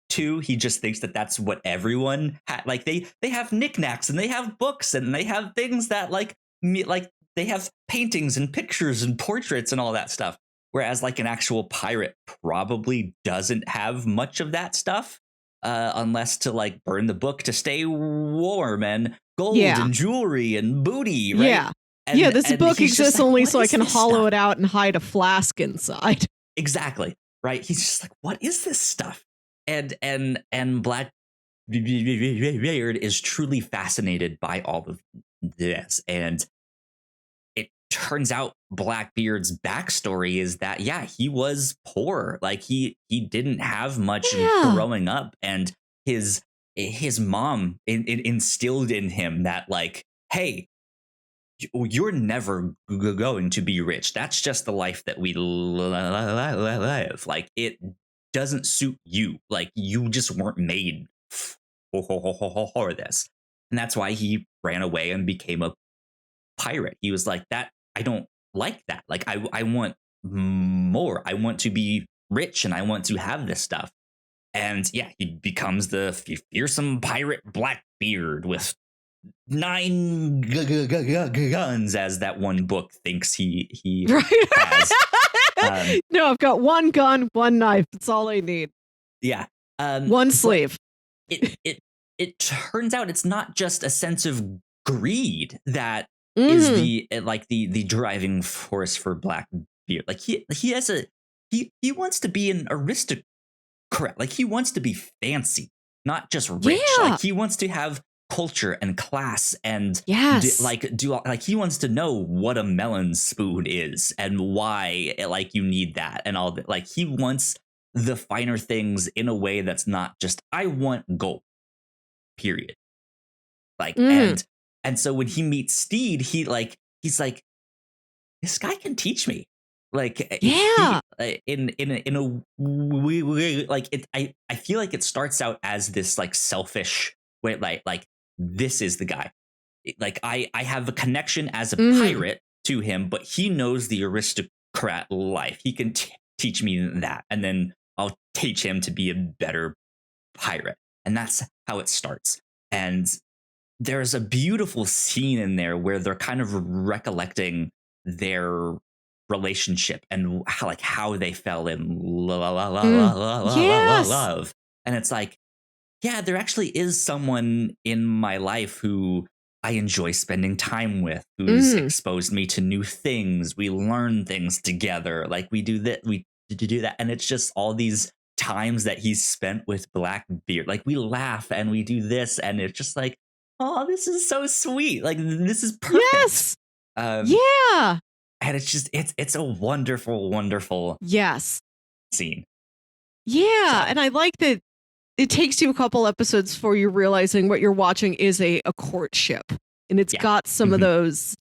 Speaker 2: to. He just thinks that that's what everyone like. They have knickknacks and they have books and they have things that like they have paintings and pictures and portraits and all that stuff. Whereas like an actual pirate probably doesn't have much of that stuff, unless to like burn the book to stay warm, and gold and jewelry and booty, right?
Speaker 1: This book exists only so I can hollow it out and hide a flask inside.
Speaker 2: exactly, right? He's just like, what is this stuff? And Blackbeard is truly fascinated by all of this, and it turns out Blackbeard's backstory is that he was poor, like he didn't have much
Speaker 1: Yeah.
Speaker 2: growing up, and his mom instilled in him that, like, hey, you're never going to be rich. That's just the life that we live. Like, it doesn't suit you. Like, you just weren't made for this. And that's why he ran away and became a pirate. He was like, that, I don't like that. Like, I want more. I want to be rich and I want to have this stuff. And he becomes the fearsome pirate Blackbeard with 9 guns, as that one book thinks he has.
Speaker 1: No, I've got one gun, one knife. That's all I need.
Speaker 2: Yeah.
Speaker 1: One sleeve.
Speaker 2: It turns out it's not just a sense of greed that is the driving force for Blackbeard. Like, he wants to be an aristocrat. Like, he wants to be fancy, not just rich.
Speaker 1: Yeah.
Speaker 2: Like, he wants to have culture and class, and he wants to know what a melon spoon is and why you need that and all that. Like, he wants the finer things in a way that's not just, I want gold, period. Like, and so when he meets Stede, he's like, this guy can teach me. Like, in a way, like, I feel like it starts out as this, like, selfish way, like this is the guy. Like, I have a connection as a pirate to him, but he knows the aristocrat life. He can teach me that, and then I'll teach him to be a better pirate. And that's how it starts. And there's a beautiful scene in there where they're kind of recollecting their relationship and how they fell in love. And it's like, there actually is someone in my life who I enjoy spending time with, who's exposed me to new things. We learn things together. Like, we do that. We do that. And it's just all these times that he's spent with Blackbeard. Like, we laugh and we do this. And it's just like, oh, this is so sweet. Like, this is perfect.
Speaker 1: Yes.
Speaker 2: And it's just, it's a wonderful, wonderful scene.
Speaker 1: Yeah. And I like that it takes you a couple episodes before you're realizing what you're watching is a courtship. And it's got some of those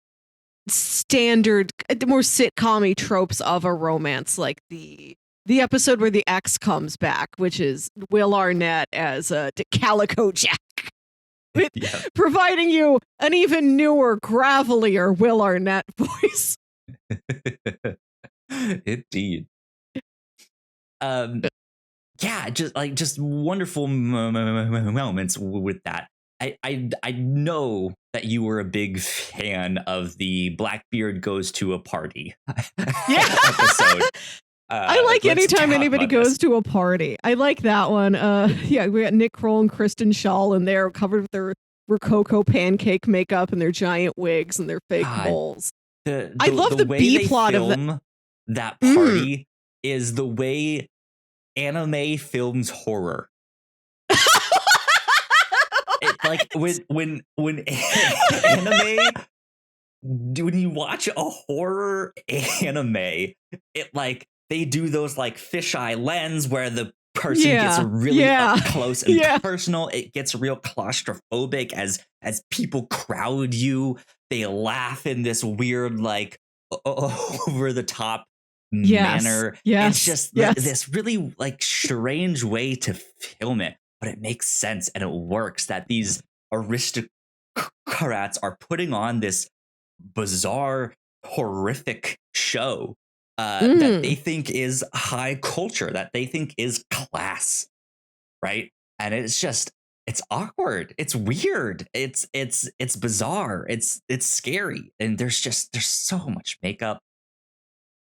Speaker 1: standard, more sitcom-y tropes of a romance, like the episode where the ex comes back, which is Will Arnett as Calico Jack. Providing you an even newer, gravelier Will Arnett voice.
Speaker 2: Indeed. Just wonderful moments with that. I know that you were a big fan of the Blackbeard goes to a party episode.
Speaker 1: I like anytime anybody goes to a party. I like that one. We got Nick Kroll and Kristen Schaal in there, covered with their Rococo pancake makeup and their giant wigs and their fake bowls. I love the B plot of
Speaker 2: that party is the way anime films horror. Like, when anime, when you watch a horror anime, it, like, they do those, like, fisheye lens where the person gets really up close and personal. It gets real claustrophobic as people crowd you. They laugh in this weird, like, over the top manner. It's just this really, like, strange way to film it, but it makes sense and it works that these aristocrats are putting on this bizarre, horrific show that they think is high culture, that they think is class, right? And it's just, it's awkward, it's weird, it's bizarre, it's scary, and there's so much makeup.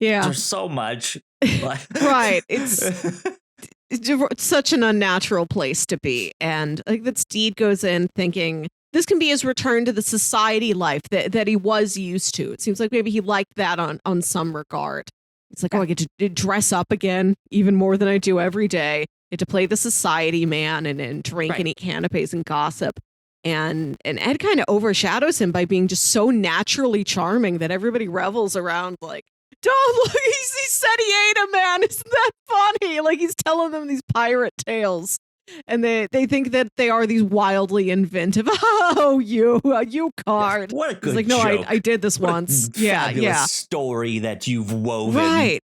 Speaker 2: There's so much.
Speaker 1: Right. It's such an unnatural place to be. And I think that Stede goes in thinking this can be his return to the society life that he was used to. It seems like maybe he liked that on some regard. It's like, oh, I get to dress up again, even more than I do every day. Get to play the society man and drink and eat canapes and gossip. And Ed kind of overshadows him by being just so naturally charming that everybody revels around like, don't look, he said he ate a man. Isn't that funny? Like he's telling them these pirate tales. And they think that they are these wildly inventive. Oh, you card.
Speaker 2: What a good
Speaker 1: It's like, no,
Speaker 2: joke.
Speaker 1: I did this once.
Speaker 2: Fabulous story that you've woven.
Speaker 1: Right.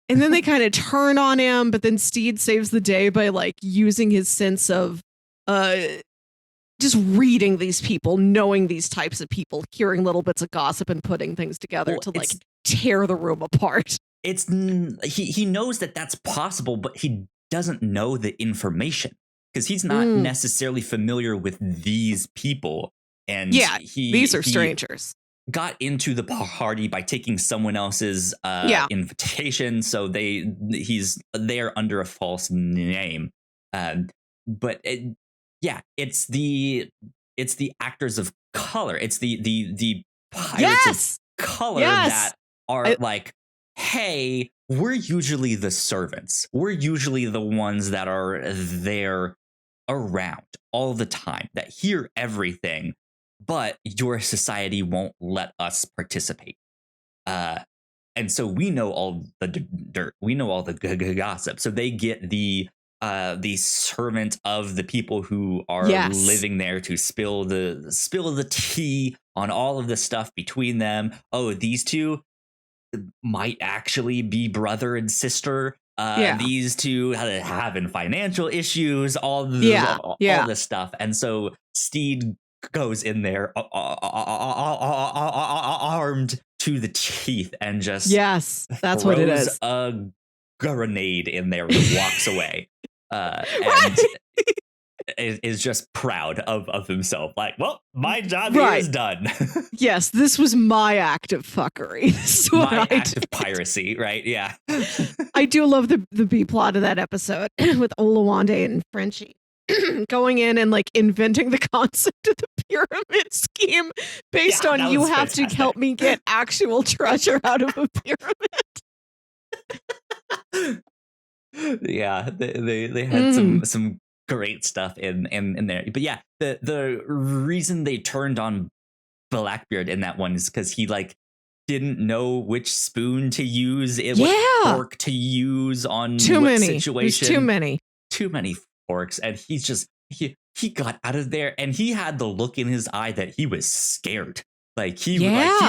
Speaker 1: And then they kind of turn on him, but then Stede saves the day by like using his sense of just reading these people, knowing these types of people, hearing little bits of gossip and putting things together to like tear the room apart.
Speaker 2: It's he knows that that's possible, but he doesn't know the information because he's not necessarily familiar with these people. And
Speaker 1: these are strangers.
Speaker 2: Got into the party by taking someone else's invitation, so he's there under a false name. But it's the actors of color. It's the pirates of color that are like, hey, we're usually the servants. We're usually the ones that are there around all the time, that hear everything, but your society won't let us participate. And so we know all the dirt. We know all the gossip. So they get the servant of the people who are living there to spill the tea on all of the stuff between them. Oh, these two might actually be brother and sister. These two having financial issues, all this stuff. And so Stede goes in there armed to the teeth and just
Speaker 1: that's what it is.
Speaker 2: A grenade in there and walks away. And is just proud of himself. Like, well, my job here is done.
Speaker 1: Yes, this was my act of fuckery. This is what
Speaker 2: my
Speaker 1: I
Speaker 2: act
Speaker 1: did.
Speaker 2: of piracy, right? Yeah.
Speaker 1: I do love the B plot of that episode with Olawande and Frenchie going in and like inventing the concept of the pyramid scheme based on you have to help me get actual treasure out of a pyramid.
Speaker 2: Yeah, they had some great stuff in there. But yeah, the reason they turned on Blackbeard in that one is because he like didn't know which spoon to use, what fork to use on what situation. Too many forks, and he's just he got out of there, and he had the look in his eye that he was scared, like he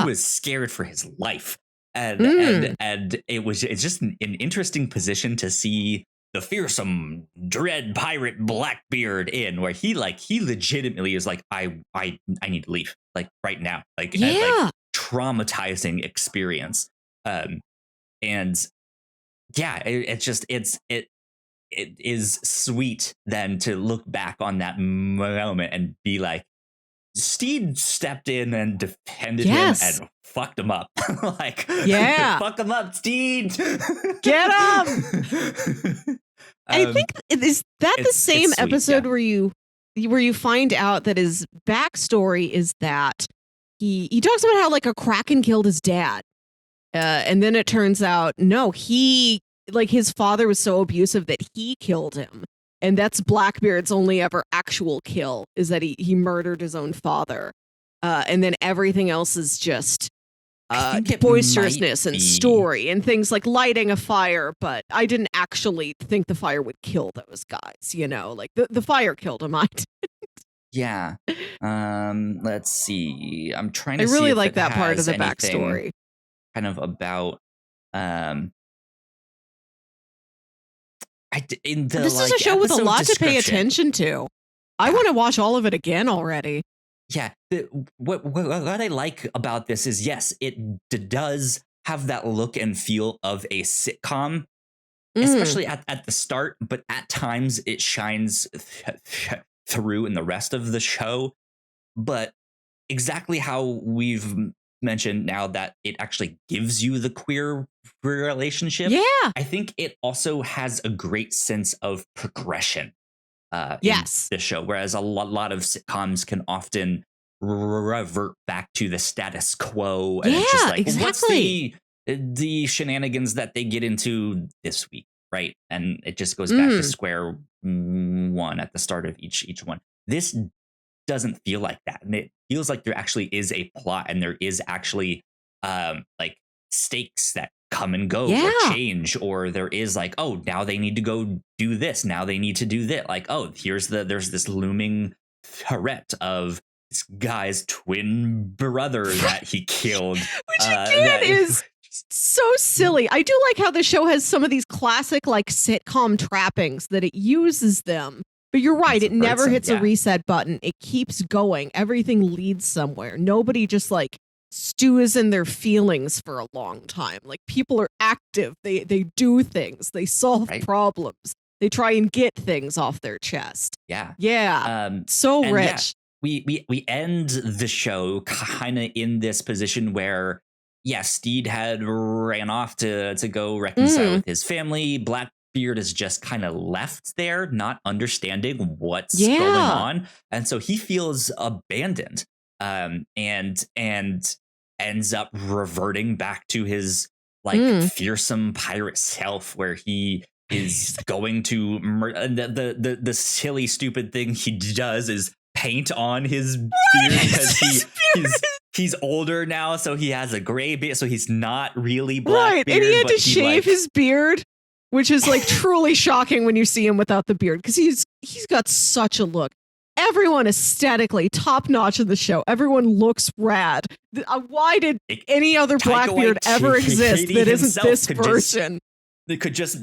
Speaker 2: was scared for his life, and it's just an interesting position to see the fearsome dread pirate Blackbeard in, where he legitimately is like, I need to leave, like right now, like traumatizing experience. And yeah, it is sweet then to look back on that moment and be like, Stede stepped in and defended him and fucked him up. Like, fuck him up, Stede.
Speaker 1: Get him. I think is that the same sweet, episode where you find out that his backstory is that he talks about how like a kraken killed his dad, and then it turns out no, he like his father was so abusive that he killed him, and that's Blackbeard's only ever actual kill, is that he murdered his own father, and then everything else is just boisterousness and story and things like lighting a fire, but I didn't actually think the fire would kill those guys, you know, like the fire killed him. I didn't.
Speaker 2: Yeah. Let's see. I'm trying to
Speaker 1: I really
Speaker 2: see if
Speaker 1: like
Speaker 2: it
Speaker 1: that part of
Speaker 2: has
Speaker 1: the backstory.
Speaker 2: Kind of about
Speaker 1: this is a show with a lot to pay attention to. I want to watch all of it again already.
Speaker 2: Yeah, what I like about this is, yes, it does have that look and feel of a sitcom, especially at the start, but at times it shines through in the rest of the show. But exactly how we've mentioned now that it actually gives you the queer relationship, I think it also has a great sense of progression. In this show, whereas a lot of sitcoms can often revert back to the status quo, and it's just like, the shenanigans that they get into this week, right? And it just goes back to square one at the start of each one. This doesn't feel like that, and it feels like there actually is a plot, and there is actually like stakes that come and go or change, or there is like, oh, now they need to go do this, now they need to do that, like, oh, there's this looming threat of this guy's twin brother that he killed,
Speaker 1: which again is so silly. I do like how the show has some of these classic like sitcom trappings that it uses them. But you're right, it never hits a reset button. It keeps going. Everything leads somewhere. Nobody just like stews in their feelings for a long time. Like people are active. They do things. They solve problems. They try and get things off their chest. Yeah. So rich.
Speaker 2: We end the show kind of in this position where, Steed had ran off to go reconcile with his family. Blackbeard is just kind of left there, not understanding what's going on, and so he feels abandoned, and ends up reverting back to his like fearsome pirate self, where he is going to the silly stupid thing he does is paint on his beard because he's older now, so he has a gray beard, so he's not really Blackbeard.
Speaker 1: Right, and he had to shave his beard, which is like truly shocking when you see him without the beard, because he's got such a look. Everyone aesthetically top notch in the show. Everyone looks rad. Why did any other Blackbeard ever exist that isn't this version?
Speaker 2: It could just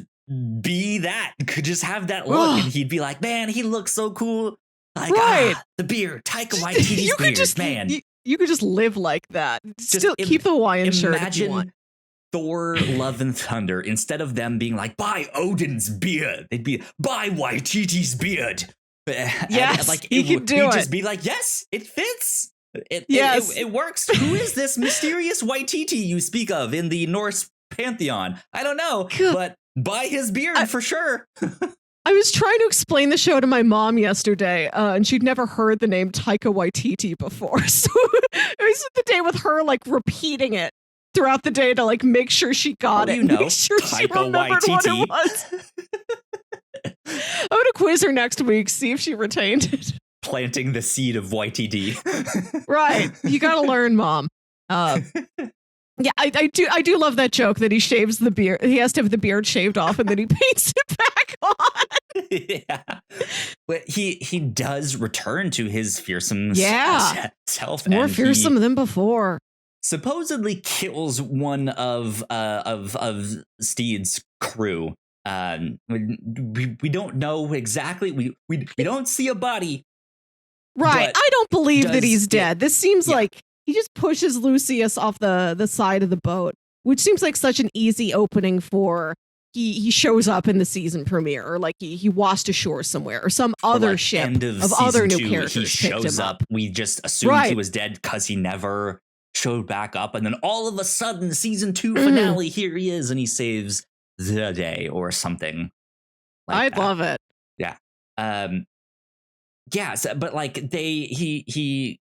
Speaker 2: be that. Could just have that look, and he'd be like, man, he looks so cool. Like, the beard, Taika Waititi's beard, man.
Speaker 1: You could just live like that. Still keep the Hawaiian shirt if you want.
Speaker 2: Thor, Love and Thunder, instead of them being like, buy Odin's beard, they'd be, buy Waititi's beard.
Speaker 1: Yes,
Speaker 2: like
Speaker 1: he could do it.
Speaker 2: Just be like, yes, it fits. It works. Who is this mysterious Waititi you speak of in the Norse pantheon? I don't know, but buy his beard for sure.
Speaker 1: I was trying to explain the show to my mom yesterday, and she'd never heard the name Taika Waititi before. So it was the day with her, like, repeating it throughout the day to, like, make sure she got it. Make sure she remembered what it was. I'm going to quiz her next week, see if she retained it.
Speaker 2: Planting the seed of YTD.
Speaker 1: Right. You got to learn, Mom. Yeah, I do love that joke that he shaves the beard. He has to have the beard shaved off and then he paints it back on.
Speaker 2: Yeah. But he does return to his fearsome self.
Speaker 1: More fearsome than before.
Speaker 2: Supposedly kills one of Steed's crew. We don't know exactly. We don't see a body.
Speaker 1: Right. I don't believe that he's dead. This seems like he just pushes Lucius off the side of the boat, which seems like such an easy opening for he shows up in the season premiere, or like he washed ashore somewhere, or some other ship of other new characters.
Speaker 2: He shows up. We just assumed he was dead because he never showed back up, and then all of a sudden, season 2 finale, here he is, and he saves the day or something.
Speaker 1: I'd love it.
Speaker 2: Yeah. So, but like he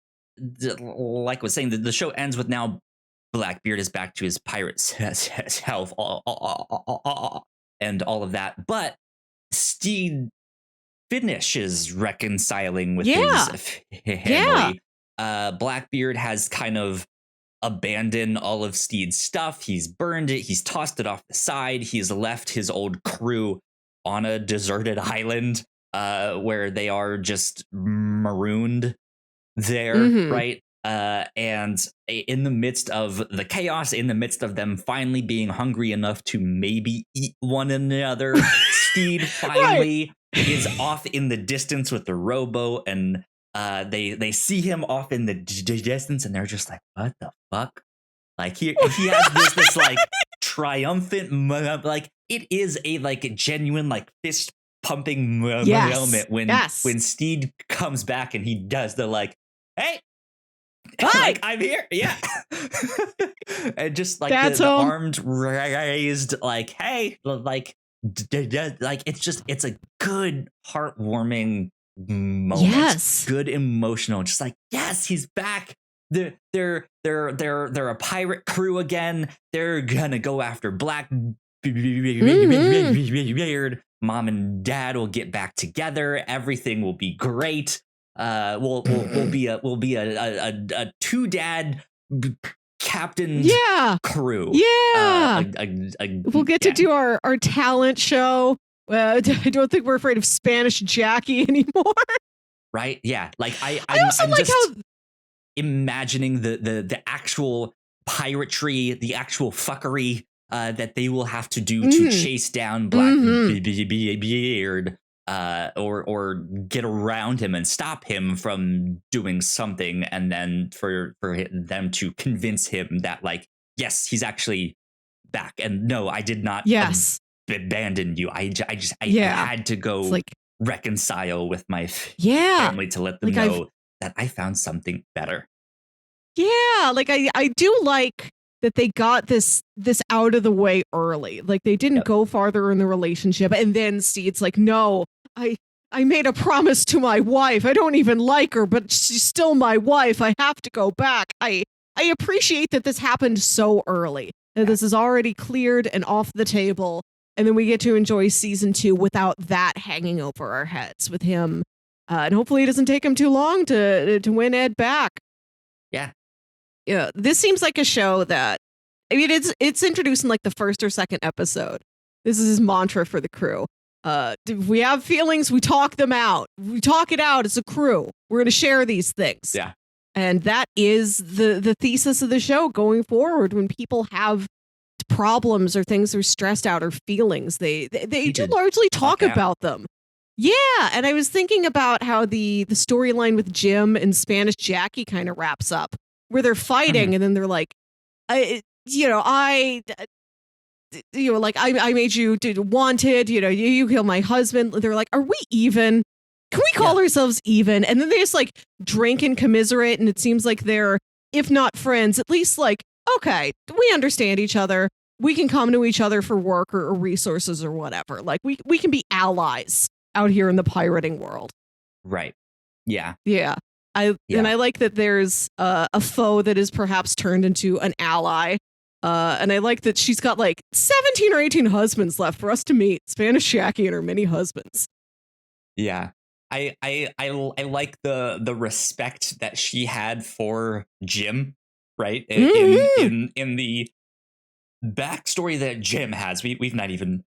Speaker 2: like was saying, the show ends with now Blackbeard is back to his pirate self and all of that, but Stede finishes reconciling with his family. Blackbeard has kind of abandoned all of Steed's stuff. He's burned it. He's tossed it off the side. He's left his old crew on a deserted island where they are just marooned there, right? And in the midst of the chaos, in the midst of them finally being hungry enough to maybe eat one another, Stede finally is off in the distance with the rowboat, and they see him off in the distance, and they're just like, what the fuck? Like he has this like triumphant like it is a like genuine like fist pumping moment when Stede comes back and he does the like, hey, like I'm here, and just like the arms raised, like, hey, like it's a good heartwarming moment, good emotional, just like, yes, he's back, they're a pirate crew again. They're gonna go after Blackbeard. Mom and Dad will get back together. Everything will be great. We'll be a two dad captain crew.
Speaker 1: Yeah. We'll get to do our talent show. I don't think we're afraid of Spanish Jackie anymore.
Speaker 2: Right? Yeah. Like I'm
Speaker 1: also like
Speaker 2: just
Speaker 1: how
Speaker 2: imagining the actual piratry, the actual fuckery that they will have to do to chase down Blackbeard, or get around him and stop him from doing something, and then for them to convince him that, like, yes, he's actually back, and no, I did not abandon you. I had to go reconcile with my family to let them know that I found something better.
Speaker 1: Yeah, like I do like that they got this out of the way early. Like they didn't go farther in the relationship, and then Stede's like, no, I made a promise to my wife. I don't even like her, but she's still my wife. I have to go back. I appreciate that this happened so early. That this is already cleared and off the table, and then we get to enjoy season 2 without that hanging over our heads with him. And hopefully it doesn't take him too long to win Ed back.
Speaker 2: Yeah.
Speaker 1: Yeah, this seems like a show that, I mean, it's introduced in like the first or second episode. This is his mantra for the crew. If we have feelings, we talk them out. We talk it out as a crew. We're going to share these things.
Speaker 2: Yeah.
Speaker 1: And that is the thesis of the show going forward. When people have problems or things they're stressed out or feelings, they do largely talk about them. Yeah, and I was thinking about how the storyline with Jim and Spanish Jackie kind of wraps up, where they're fighting and then they're like, I made you wanted, you killed my husband. They're like, are we even? Can we call ourselves even? And then they just like drink and commiserate, and it seems like they're, if not friends, at least like, okay, we understand each other. We can come to each other for work or resources or whatever. Like we can be allies out here in the pirating world.
Speaker 2: Right. Yeah.
Speaker 1: Yeah. And I like that there's a foe that is perhaps turned into an ally. And I like that she's got like 17 or 18 husbands left for us to meet. Spanish Jackie and her many husbands.
Speaker 2: Yeah. I like the respect that she had for Jim, right? In the backstory that Jim has, we've not even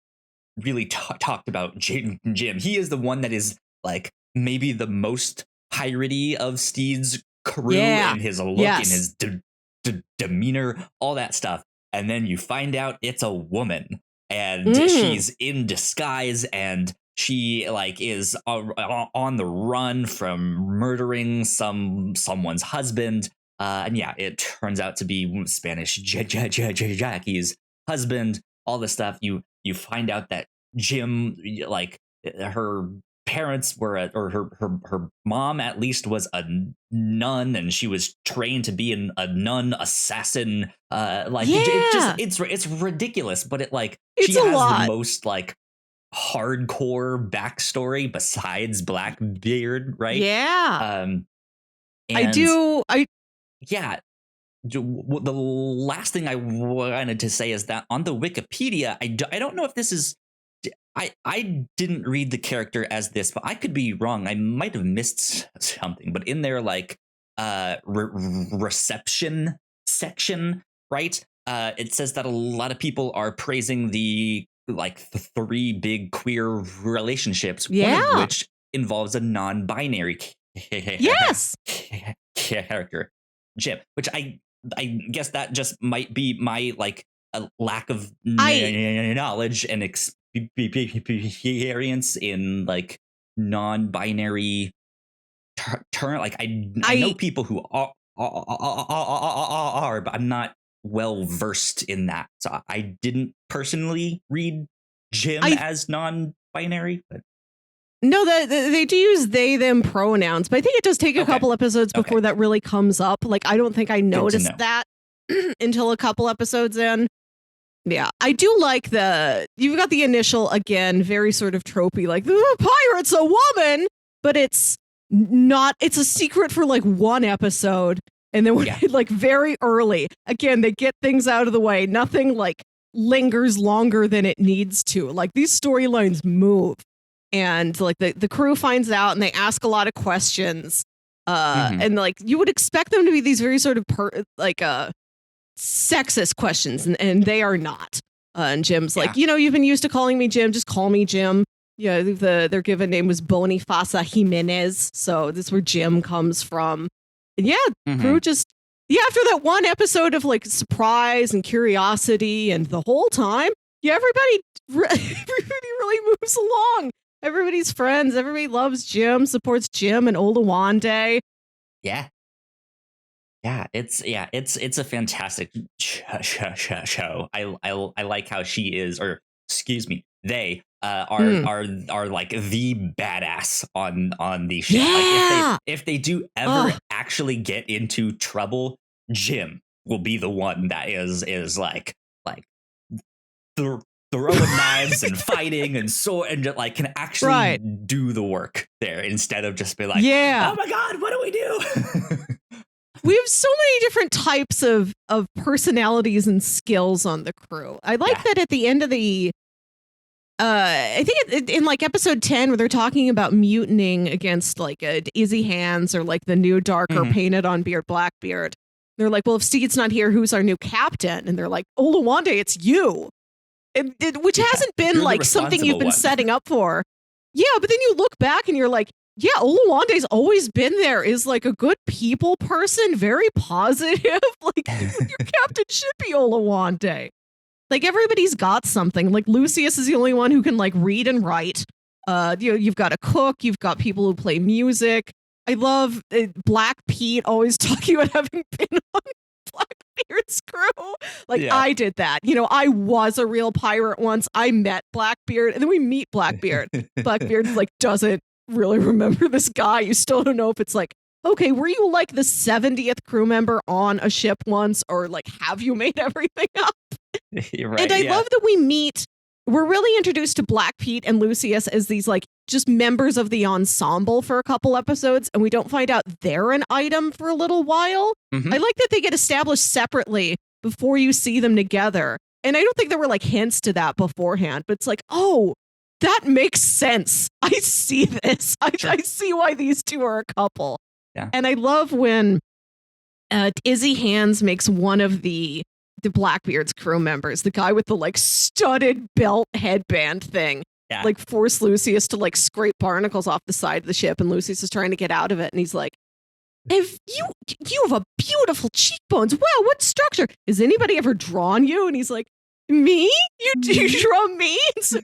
Speaker 2: really talked about Jim. He is the one that is like maybe the most piratey of Stede's crew in his look, in his demeanor, all that stuff. And then you find out it's a woman, and she's in disguise, and she like is on the run from murdering someone's husband. And yeah, it turns out to be Spanish Jackie's husband. All this stuff. You find out that Jim, like her parents were her mom at least was a nun, and she was trained to be a nun assassin. It's ridiculous, but she has the most like hardcore backstory besides Blackbeard, right?
Speaker 1: Yeah.
Speaker 2: The last thing I wanted to say is that on the Wikipedia, I don't know if this is, I didn't read the character as this, but I could be wrong. I might have missed something, but in their like reception section, right? It says that a lot of people are praising the like 3 big queer relationships, one of which involves a non-binary character, Jim, which I guess that just might be my like a lack of knowledge and experience in like non-binary term. Like I know people who are, but I'm not well versed in that. So I didn't personally read Jim as non-binary, but
Speaker 1: no, they do use they, them pronouns, but I think it does take a couple episodes before that really comes up. Like, I don't think I noticed that until a couple episodes in. Yeah, I do like you've got the initial, again, very sort of tropey, like, the pirate's a woman, but it's not, it's a secret for like 1 episode. And then
Speaker 2: Yeah.
Speaker 1: like very early, again, they get things out of the way. Nothing like lingers longer than it needs to. Like these storylines move. And like the crew finds out and they ask a lot of questions. And like you would expect them to be these very sort of sexist questions, and they are not. And Jim's like, you've been used to calling me Jim, just call me Jim. Yeah, their given name was Boniface Jimenez, so this is where Jim comes from. And crew just after that one episode of like surprise and curiosity, and the whole time, everybody really moves along. Everybody's friends. Everybody loves Jim, supports Jim and Olawande.
Speaker 2: Yeah. Yeah, it's a fantastic show. I like how she is, or excuse me, they are like the badass on the show.
Speaker 1: Yeah.
Speaker 2: Like if they do ever actually get into trouble, Jim will be the one that is like throwing knives and fighting and like can actually do the work there, instead of just be like, oh my god, what do we do?
Speaker 1: We have so many different types of personalities and skills on the crew. I like that at the end of the I think in like episode 10, where they're talking about mutinying against like Easy Hands, or like the new darker painted on beard Blackbeard. They're like, well, if Steed's not here, who's our new captain? And they're like, Olawande, it's you. Which hasn't been like something you've been setting up for. Yeah, but then you look back and you're like, Olawande's always been there, is like a good people person, very positive. Like your captain should be Olawande. Like everybody's got something. Like Lucius is the only one who can like read and write. You've got a cook, you've got people who play music. I love Black Pete always talking about having been on Blackbeard's crew. Like I did that. I was a real pirate once. I met Blackbeard, and then we meet Blackbeard. Blackbeard like doesn't really remember this guy. You still don't know if it's like, okay, were you like the 70th crew member on a ship once, or like have you made everything up?
Speaker 2: Right,
Speaker 1: and I love that we're really introduced to Black Pete and Lucius as these like just members of the ensemble for a couple episodes, and we don't find out they're an item for a little while. I like that they get established separately before you see them together. And I don't think there were like hints to that beforehand, but it's like, oh, that makes sense. I see this. I see why these two are a couple.
Speaker 2: Yeah.
Speaker 1: And I love when Izzy Hands makes one of the Blackbeard's crew members, the guy with the like studded belt headband thing, like force Lucius to like scrape barnacles off the side of the ship, and Lucius is trying to get out of it, and he's like, if you have a beautiful cheekbones. Wow, what structure? Has anybody ever drawn you? And he's like, me? You draw me? So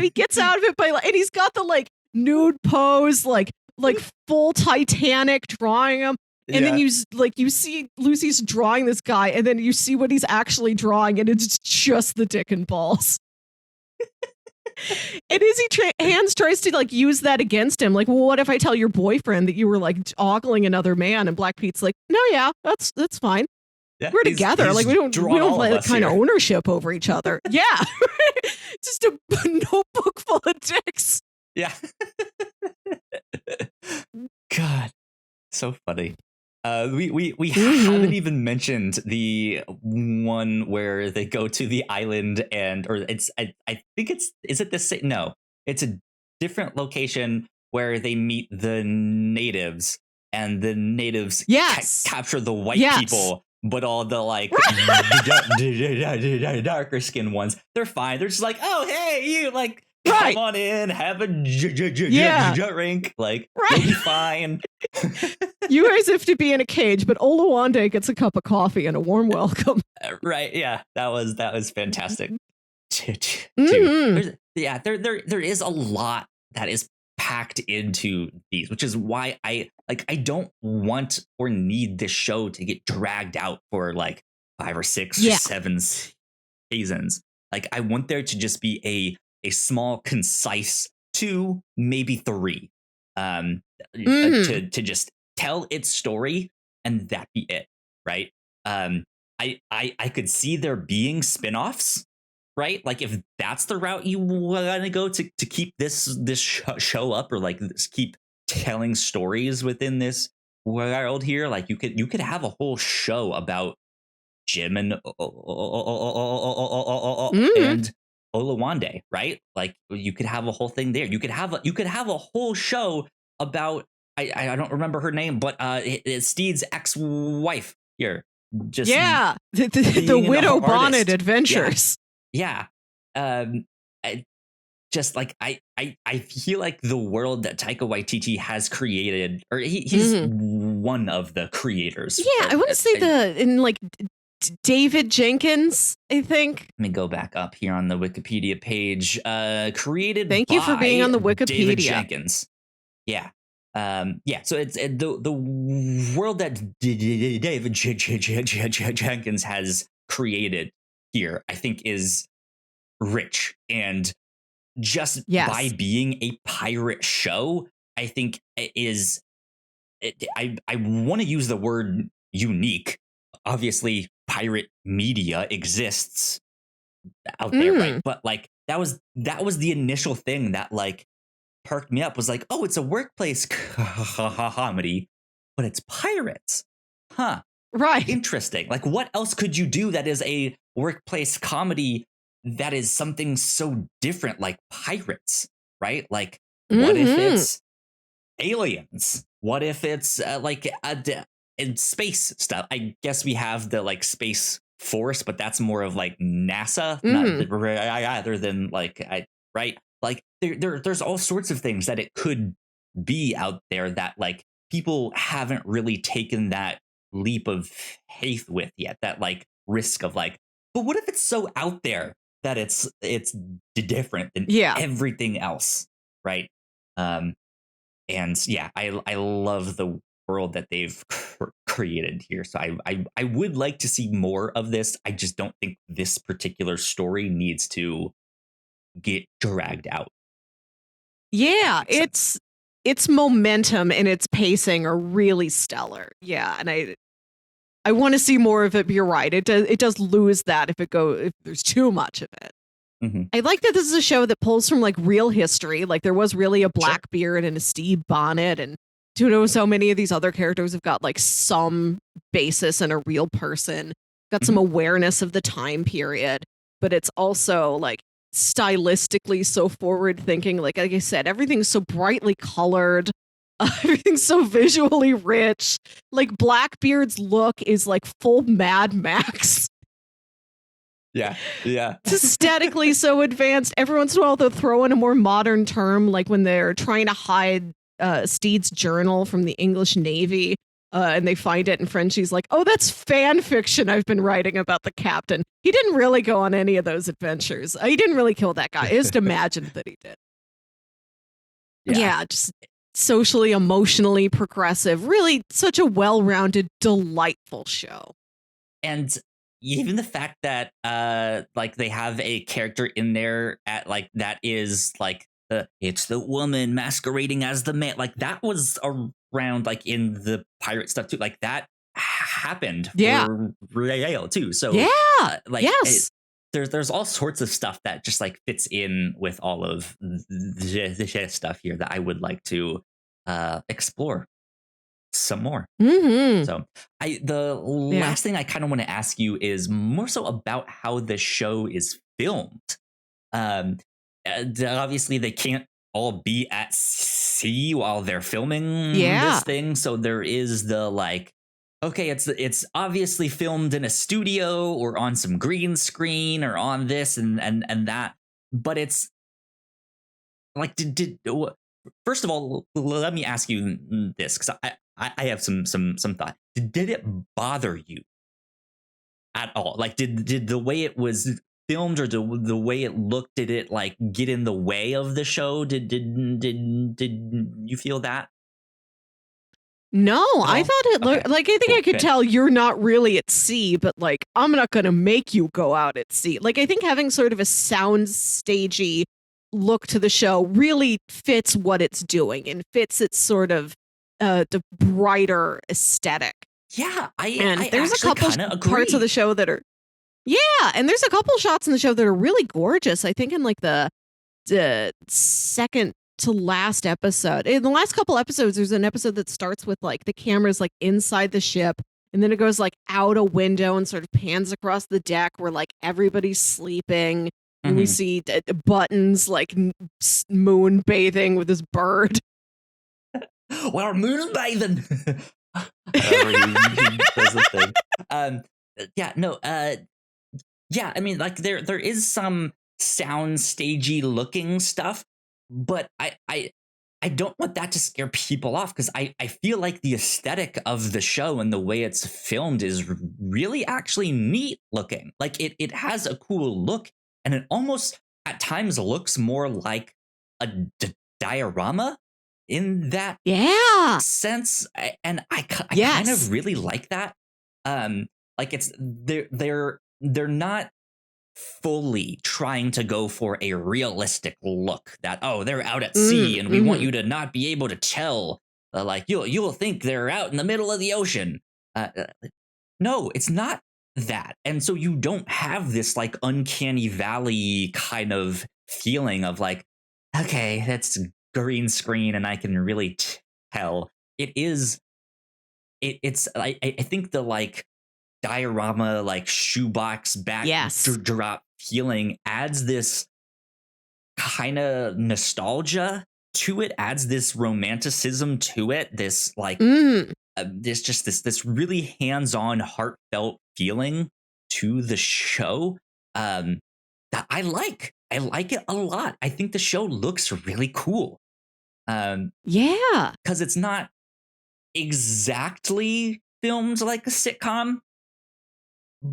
Speaker 1: he gets out of it and he's got the like nude pose, like full Titanic drawing him. And then you see Lucy's drawing this guy, and then you see what he's actually drawing, and it's just the dick and balls. And Izzy Hands tries to like use that against him. Like, well, what if I tell your boyfriend that you were like ogling another man? And Black Pete's like, no, that's fine. Yeah, we're together. Like we don't have that kind of ownership over each other. Yeah, just a notebook full of dicks.
Speaker 2: Yeah. God, so funny. We haven't even mentioned the one where they go to the island I think is it the same? No, it's a different location where they meet the natives, and the natives capture the white people, but all the like darker skinned ones, they're fine. They're just like, oh hey, you like. Come on in, have a drink. Like, you'll be fine.
Speaker 1: You guys have to be in a cage, but Olawande gets a cup of coffee and a warm welcome.
Speaker 2: Right? Yeah, that was fantastic. There is a lot that is packed into these, which is why I don't want or need this show to get dragged out for like 5 or 6 or 7 seasons. Like, I want there to just be a small, concise 2, maybe 3, to just tell its story, and that be it, right? I could see there being spin-offs, right? Like if that's the route you want to go to keep this show up, or like keep telling stories within this world here, like you could have a whole show about Jim and
Speaker 1: Hmm.
Speaker 2: and Olawande, right? Like you could have a whole thing there. You could have a whole show about I don't remember her name, but it's Steed's ex-wife here, just
Speaker 1: Yeah, the
Speaker 2: being an
Speaker 1: Widow Bonnet
Speaker 2: artist.
Speaker 1: adventures.
Speaker 2: Yeah. Um, I, just like I feel like the world that Taika Waititi has created, or he's
Speaker 1: Mhm.
Speaker 2: one of the creators.
Speaker 1: Yeah, I want to say David Jenkins, I think.
Speaker 2: Let me go back up here on the Wikipedia page. Created
Speaker 1: Thank you for being on
Speaker 2: by
Speaker 1: the Wikipedia.
Speaker 2: David Jenkins. Yeah. Yeah. So it's the world that David Jenkins has created here, I think, is rich, and just by
Speaker 1: Yes.
Speaker 2: being a pirate show, I think I want to use the word unique. Obviously, pirate media exists out there, right? But like that was the initial thing that like perked me up, was like, oh, it's a workplace comedy, but it's pirates. Huh.
Speaker 1: Right.
Speaker 2: Interesting. Like, what else could you do that is a workplace comedy that is something so different, like pirates, right? Like, what if
Speaker 1: Mhm.
Speaker 2: it's aliens? What if it's in space stuff? I guess we have the like space force, but that's more of like NASA, not rather than like right. Like there's all sorts of things that it could be out there that like people haven't really taken that leap of faith with yet. That like risk of like, but what if it's so out there that it's different than
Speaker 1: Yeah.
Speaker 2: everything else, right? Um, and yeah, I love the world that they've created here. So I would like to see more of this. I just don't think this particular story needs to get dragged out.
Speaker 1: Yeah,
Speaker 2: Makes sense.
Speaker 1: its momentum and its pacing are really stellar. Yeah, and I want to see more of it. But you're right. It does lose that if there's too much of it.
Speaker 2: Mhm.
Speaker 1: I like that this is a show that pulls from like real history. Like there was really a
Speaker 2: Sure.
Speaker 1: Blackbeard and a Stede Bonnet, and you know, so many of these other characters have got like some basis in a real person, got some
Speaker 2: Mhm.
Speaker 1: awareness of the time period, but it's also like stylistically so forward thinking. Like I said, everything's so brightly colored. Everything's so visually rich. Like Blackbeard's look is like full Mad Max.
Speaker 2: Yeah. Yeah.
Speaker 1: It's aesthetically so advanced. Every once in a while, they'll throw in a more modern term, like when they're trying to hide Steed's journal from the English Navy, and they find it, and Frenchie's like, "Oh, that's fan fiction I've been writing about the captain. He didn't really go on any of those adventures. He didn't really kill that guy. It's just imagined that he did." Yeah, just socially, emotionally progressive. Really, such a well-rounded, delightful show.
Speaker 2: And even the fact that like they have a character in there at like that is like it's the woman masquerading as the man, like that was around like in the pirate stuff too, like that happened
Speaker 1: Yeah.
Speaker 2: for real too. So
Speaker 1: Yeah.
Speaker 2: like
Speaker 1: Yes.
Speaker 2: there's all sorts of stuff that just like fits in with all of the stuff here that I would like to explore some more.
Speaker 1: Mm-hmm.
Speaker 2: So the last thing I kind of want to ask you is more so about how the show is filmed. Obviously they can't all be at sea while they're filming this thing, so there is the like, okay, it's obviously filmed in a studio or on some green screen or on this and that, but it's like first of all, let me ask you this, because I have some thought. Did it bother you at all? Like, did the way it was filmed or the way it looked, did it like get in the way of the show? Did you feel that
Speaker 1: No,
Speaker 2: at
Speaker 1: I
Speaker 2: all?
Speaker 1: thought it looked
Speaker 2: Okay,
Speaker 1: like, I think
Speaker 2: cool,
Speaker 1: I could
Speaker 2: good.
Speaker 1: tell you're not really at sea, but like I'm not going to make you go out at sea. Like I think having sort of a sound stagey look to the show really fits what it's doing and fits its sort of the brighter aesthetic.
Speaker 2: Yeah,
Speaker 1: And
Speaker 2: I
Speaker 1: there's a
Speaker 2: actually
Speaker 1: couple
Speaker 2: kind of
Speaker 1: parts of
Speaker 2: agree.
Speaker 1: the show that are and there's a couple shots in the show that are really gorgeous. I think in like the second to last episode. In the last couple episodes, there's an episode that starts with like the camera's like inside the ship, and then it goes like out a window and sort of pans across the deck where like everybody's sleeping. And we see Buttons like moon bathing with his bird.
Speaker 2: We're moon bathing. However, he does the thing. Yeah, I mean, like there is some sound stagey looking stuff, but I don't want that to scare people off, because I feel like the aesthetic of the show and the way it's filmed is really actually neat looking. Like it has a cool look, and it almost at times looks more like a diorama in that sense. And I kind of really like that. Like it's they're not fully trying to go for a realistic look that, oh, they're out at sea and we want you to not be able to tell, like you'll think they're out in the middle of the ocean. No, it's not that. And so you don't have this like uncanny valley kind of feeling of like, okay, that's green screen and I can really tell. It's I think the like diorama like shoebox backdrop feeling adds this kind of nostalgia to it, adds this romanticism to it, this like this really hands-on heartfelt feeling to the show that I like it a lot. I think the show looks really cool, because it's not exactly filmed like a sitcom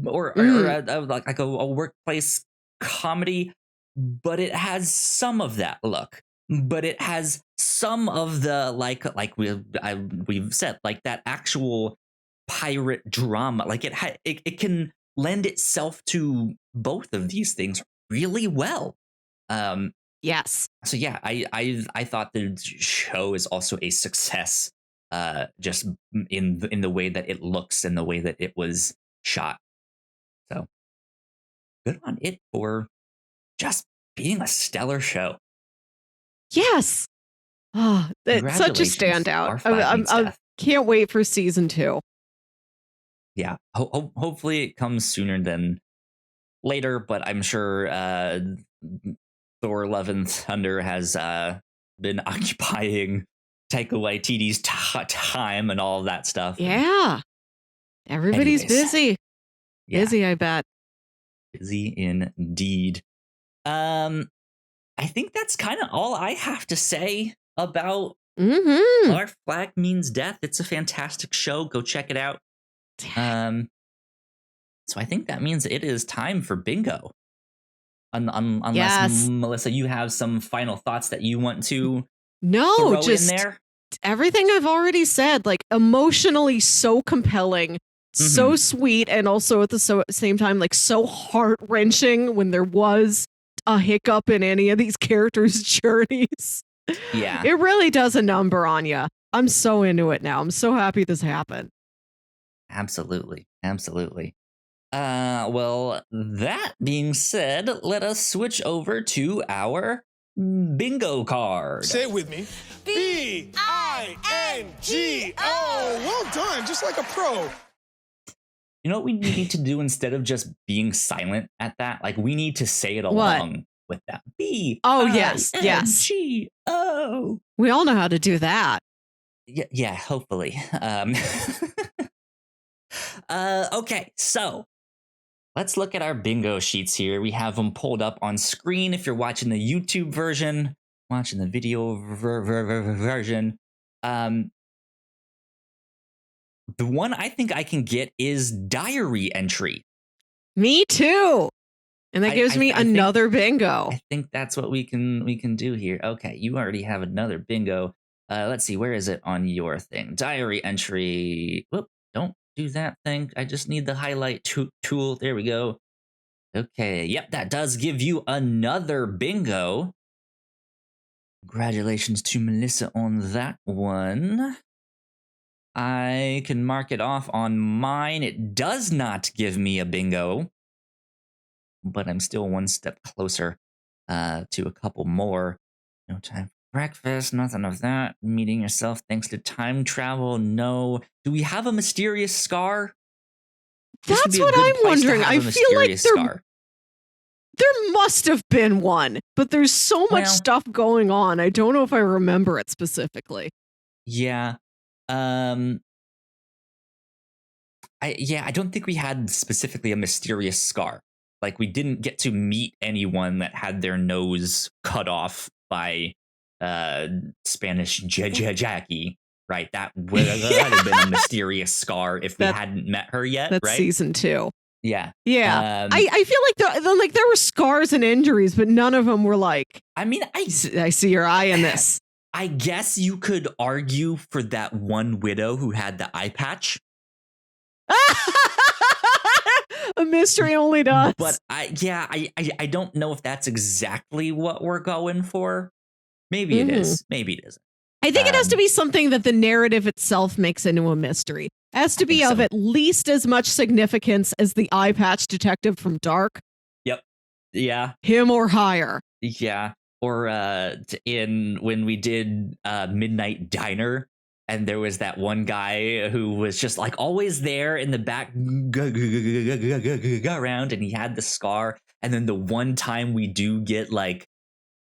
Speaker 2: or like a workplace comedy, but it has some of that look. But it has some of the like we've said, like that actual pirate drama. Like it can lend itself to both of these things really well.
Speaker 1: Yes.
Speaker 2: So yeah, I thought the show is also a success, just in the way that it looks and the way that it was shot. So good on it for just being a stellar show.
Speaker 1: Yes. Oh, it's such a standout. I can't wait for season 2.
Speaker 2: Yeah. Hopefully it comes sooner than later, but I'm sure Thor: Love and Thunder has been occupying Taika Waititi's time and all of that stuff.
Speaker 1: Yeah. Everybody's busy. Busy, I bet.
Speaker 2: Busy indeed. I think that's kind of all I have to say about Our Flag Means Death. It's a fantastic show. Go check it out. So I think that means it is time for bingo. Unless Melissa, you have some final thoughts that you want to throw in there.
Speaker 1: Everything I've already said, like emotionally so compelling, so sweet, and also at the same time like so heart-wrenching when there was a hiccup in any of these characters' journeys.
Speaker 2: Yeah.
Speaker 1: It really does a number on you. I'm so into it now. I'm so happy this happened.
Speaker 2: Absolutely. Well, that being said, let us switch over to our bingo card.
Speaker 3: Say it with me. B-I-N-G-O. Well done, just like a pro.
Speaker 2: You know what we need to do instead of just being silent at that? Like, we need to say it along with that. B-I-N-G-O.
Speaker 1: We all know how to do that.
Speaker 2: Yeah, hopefully. Okay, so let's look at our bingo sheets here. We have them pulled up on screen if you're watching the YouTube version, watching the video version. The one I think I can get is diary entry.
Speaker 1: Me too. And that gives me another bingo.
Speaker 2: I think that's what we can do here. Okay, you already have another bingo. Let's see, where is it on your thing? Diary entry. Whoop, don't do that thing. I just need the highlight tool. There we go. Okay, yep, that does give you another bingo. Congratulations to Melissa on that one. I can mark it off on mine. It does not give me a bingo, but I'm still one step closer to a couple more. No time breakfast, nothing of that. Meeting yourself thanks to time travel, no. Do we have a mysterious scar? This would
Speaker 1: That's
Speaker 2: be a
Speaker 1: what
Speaker 2: good
Speaker 1: I'm
Speaker 2: place to
Speaker 1: wondering.
Speaker 2: have
Speaker 1: I
Speaker 2: a
Speaker 1: feel like
Speaker 2: mysterious
Speaker 1: there
Speaker 2: scar.
Speaker 1: must have been one, but there's so much
Speaker 2: Well-
Speaker 1: stuff going on. I don't know if I remember it specifically.
Speaker 2: Yeah. I don't think we had specifically a mysterious scar. Like, we didn't get to meet anyone that had their nose cut off by Spanish Jackie, right? That would have been a mysterious scar if we hadn't met her yet,
Speaker 1: That's
Speaker 2: right?
Speaker 1: season 2.
Speaker 2: Yeah.
Speaker 1: Yeah. I feel like there were scars and injuries, but none of them were like,
Speaker 2: I mean,
Speaker 1: I see your eye in this.
Speaker 2: I guess you could argue for that one widow who had the eye patch.
Speaker 1: A mystery only does.
Speaker 2: But I don't know if that's exactly what we're going for. Maybe it is. Maybe it isn't.
Speaker 1: I think it has to be something that the narrative itself makes into a mystery. It has to be of at least as much significance as the eye patch detective from Dark.
Speaker 2: Yep. Yeah.
Speaker 1: Him or higher.
Speaker 2: Yeah. Or when we did Midnight Diner, and there was that one guy who was just like always there in the back around, and he had the scar. And then the one time we do get like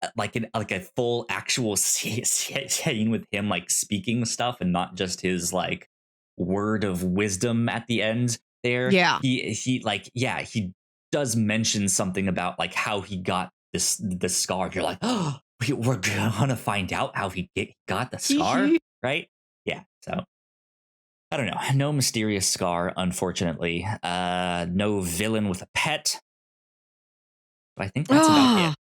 Speaker 2: a full actual scene with him like speaking stuff and not just his like word of wisdom at the end there.
Speaker 1: Yeah.
Speaker 2: He does mention something about like how he got the scar. You're like, oh, we're gonna find out how he got the scar, right? Yeah. So I don't know. No mysterious scar, unfortunately. No villain with a pet. But I think that's about it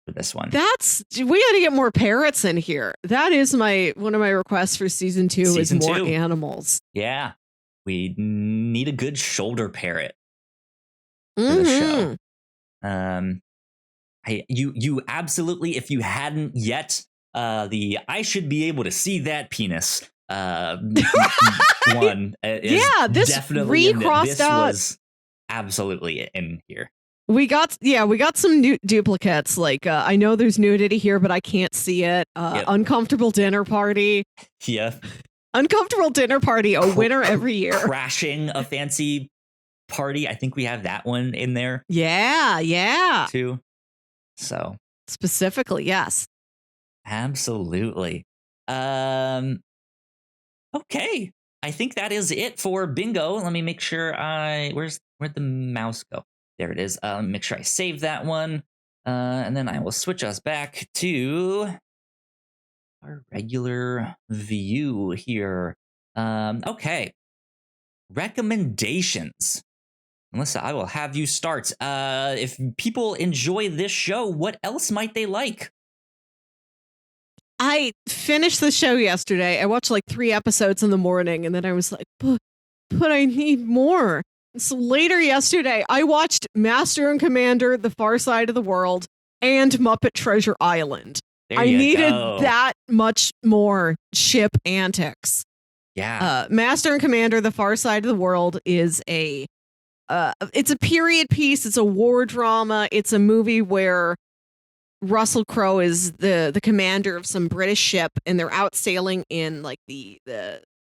Speaker 2: for this one.
Speaker 1: We got to get more parrots in here. That is one of my requests for season 2 is more animals.
Speaker 2: Yeah. We need a good shoulder parrot for the show. You absolutely, if you hadn't yet, I should be able to see that penis one is
Speaker 1: this
Speaker 2: definitely
Speaker 1: recrossed out.
Speaker 2: Was absolutely in here.
Speaker 1: We got some new duplicates. Like I know there's nudity here, but I can't see it. Uncomfortable dinner party.
Speaker 2: Yeah.
Speaker 1: Uncomfortable dinner party, a winner every year.
Speaker 2: Crashing a fancy party. I think we have that one in there.
Speaker 1: Yeah.
Speaker 2: Too. So
Speaker 1: specifically, yes.
Speaker 2: Absolutely. Okay. I think that is it for bingo. Let me make sure where'd the mouse go? There it is. Make sure I save that one. And then I will switch us back to our regular view here. Okay. Recommendations. Melissa, I will have you start. If people enjoy this show, what else might they like?
Speaker 1: I finished the show yesterday. I watched like 3 episodes in the morning, and then I was like, but I need more. So later yesterday, I watched Master and Commander, The Far Side of the World, and Muppet Treasure Island. I needed that much more ship antics.
Speaker 2: Yeah.
Speaker 1: Master and Commander, The Far Side of the World is it's a period piece. It's a war drama. It's a movie where Russell Crowe is the commander of some British ship, and they're out sailing in like the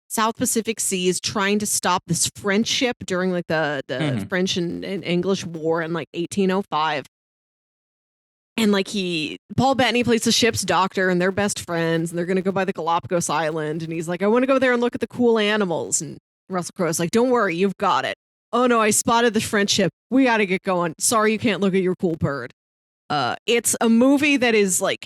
Speaker 1: South Pacific Seas, trying to stop this French ship during like the French and English War in like 1805. And like Paul Bettany plays the ship's doctor, and they're best friends, and they're gonna go by the Galapagos Island, and he's like, I want to go there and look at the cool animals. And Russell Crowe's like, don't worry, you've got it. Oh no, I spotted the French ship. We gotta get going. Sorry, you can't look at your cool bird. It's a movie that is like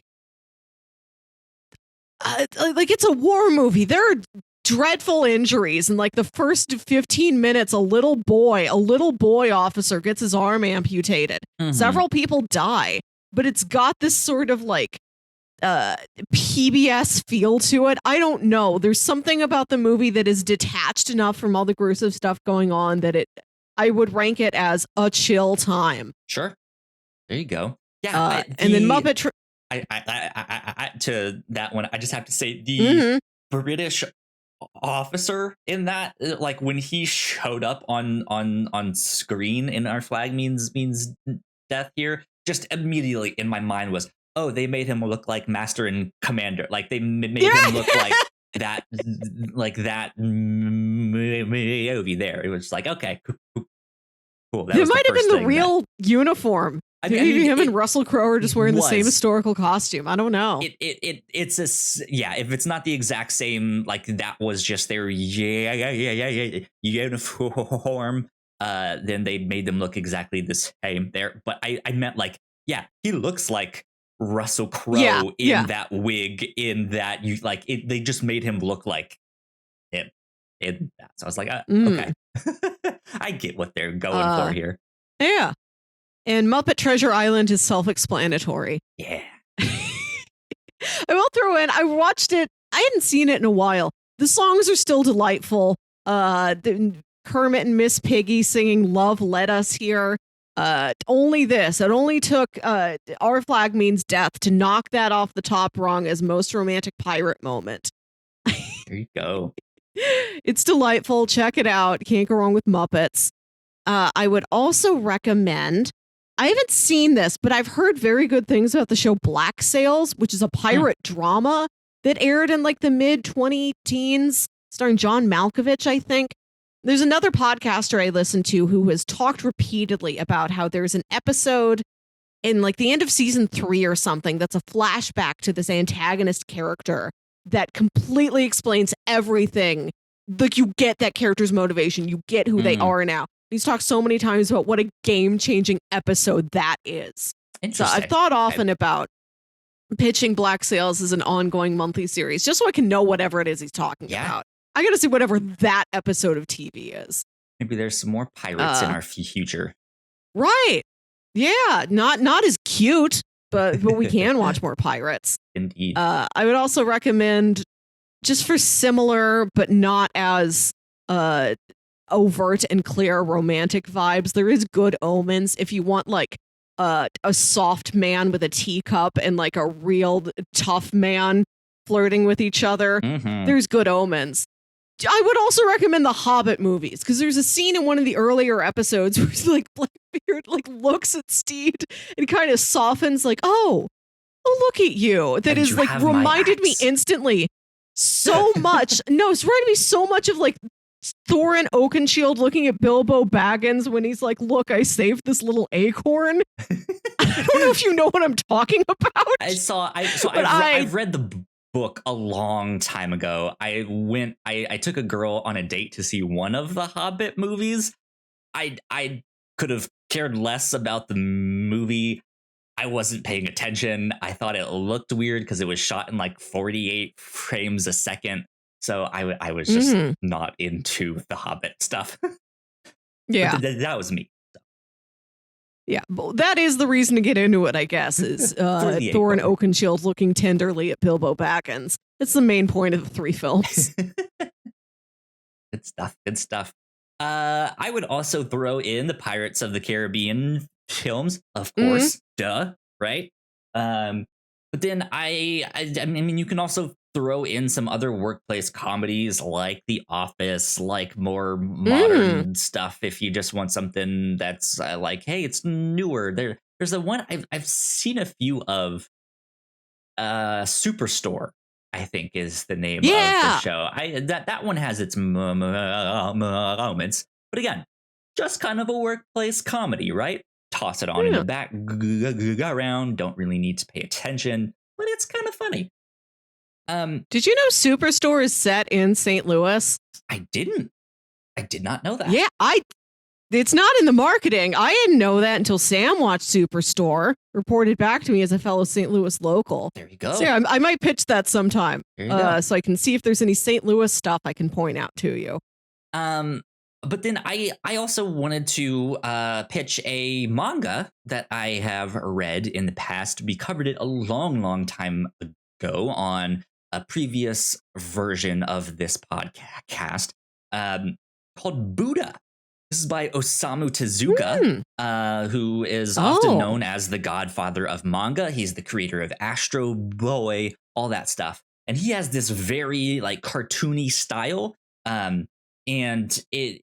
Speaker 1: it's a war movie. There are dreadful injuries, and like the first 15 minutes, a little boy officer gets his arm amputated. Several people die, but it's got this sort of like PBS feel to it. I don't know. There's something about the movie that is detached enough from all the gruesome stuff going on that I would rank it as a chill time.
Speaker 2: Sure. There you go. Yeah.
Speaker 1: And then Muppet
Speaker 2: I to that one, I just have to say the British officer in that, like when he showed up on screen in Our Flag Means Death here, just immediately in my mind was, oh, they made him look like Master and Commander. Like they made him look like that movie there. It was like, okay, cool. That
Speaker 1: it might have been the real uniform. Maybe him and Russell Crowe are just wearing the same historical costume. I don't know.
Speaker 2: It's if it's not the exact same, like that was just their uniform. Then they made them look exactly the same there. But I meant like, yeah, he looks like Russell Crowe in that wig, in that they just made him look like him in that. So I was like, okay, I get what they're going for here.
Speaker 1: Yeah. And Muppet Treasure Island is self-explanatory.
Speaker 2: Yeah.
Speaker 1: I will throw in, I watched it. I hadn't seen it in a while. The songs are still delightful. Kermit and Miss Piggy singing Love Let Us Here. Only this. It only took Our Flag Means Death to knock that off the top rung as most romantic pirate moment.
Speaker 2: There you go.
Speaker 1: It's delightful. Check it out. Can't go wrong with Muppets. I would also recommend, I haven't seen this, but I've heard very good things about the show Black Sails, which is a pirate drama that aired in like the mid-2010s, starring John Malkovich, I think. There's another podcaster I listen to who has talked repeatedly about how there's an episode in like the end of season 3 or something that's a flashback to this antagonist character that completely explains everything. Like you get that character's motivation, you get who they are now. He's talked so many times about what a game-changing episode that is. So I've thought often about pitching Black Sails as an ongoing monthly series, just so I can know whatever it is he's talking about. I got to see whatever that episode of TV is.
Speaker 2: Maybe there's some more pirates in our future.
Speaker 1: Right. Yeah. Not as cute, but we can watch more pirates.
Speaker 2: Indeed.
Speaker 1: I would also recommend, just for similar but not as overt and clear romantic vibes, there is Good Omens. If you want like a soft man with a teacup and like a real tough man flirting with each other, there's Good Omens. I would also recommend the Hobbit movies, because there's a scene in one of the earlier episodes where like Blackbeard like looks at Steed and kind of softens like, oh look at you. That is like reminded me instantly so much. No, it's reminded me so much of like Thorin Oakenshield looking at Bilbo Baggins when he's like, look, I saved this little acorn. I don't know if you know what I'm talking about.
Speaker 2: I've read the book a long time ago. I took a girl on a date to see one of the Hobbit movies. I could have cared less about the movie. I wasn't paying attention. I thought it looked weird because it was shot in like 48 frames a second. So I was just not into the Hobbit stuff.
Speaker 1: Yeah.
Speaker 2: That was me.
Speaker 1: Yeah, that is the reason to get into it, I guess, is Thorin Oakenshield looking tenderly at Bilbo Baggins. It's the main point of the 3 films.
Speaker 2: Good stuff. I would also throw in the Pirates of the Caribbean films, of course, duh, right? But then I mean, you can also throw in some other workplace comedies like The Office, like more modern stuff. If you just want something that's like, hey, it's newer. There's a one I've seen a few of. Superstore, I think, is the name of the show. That one has its moments, but again, just kind of a workplace comedy, right? Toss it on in the back, go around. Don't really need to pay attention, but it's kind of funny.
Speaker 1: Did you know Superstore is set in St. Louis?
Speaker 2: I did not know that.
Speaker 1: Yeah, it's not in the marketing. I didn't know that until Sam watched Superstore, reported back to me as a fellow St. Louis local.
Speaker 2: There you go.
Speaker 1: So yeah, I might pitch that sometime, so I can see if there's any St. Louis stuff I can point out to you.
Speaker 2: But then I also wanted to pitch a manga that I have read in the past. We covered it a long time ago on a previous version of this podcast, called Buddha. This is by Osamu Tezuka, who is often known as the godfather of manga. He's the creator of Astro Boy, all that stuff. And he has this very like cartoony style. And if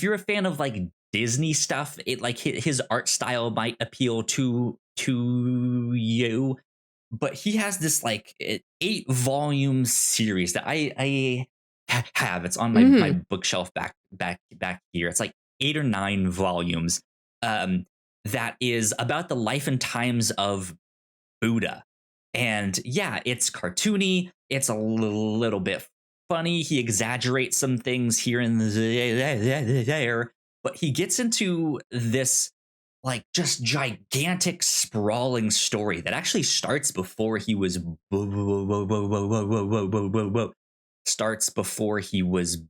Speaker 2: you're a fan of like Disney stuff, it like his art style might appeal to you, but he has this like 8 volume series that I have. It's on my bookshelf back here. It's like 8 or 9 volumes. That is about the life and times of Buddha. And yeah, it's cartoony. It's a little bit funny. He exaggerates some things here and there, but he gets into this like just gigantic sprawling story that actually starts before he was starts before he was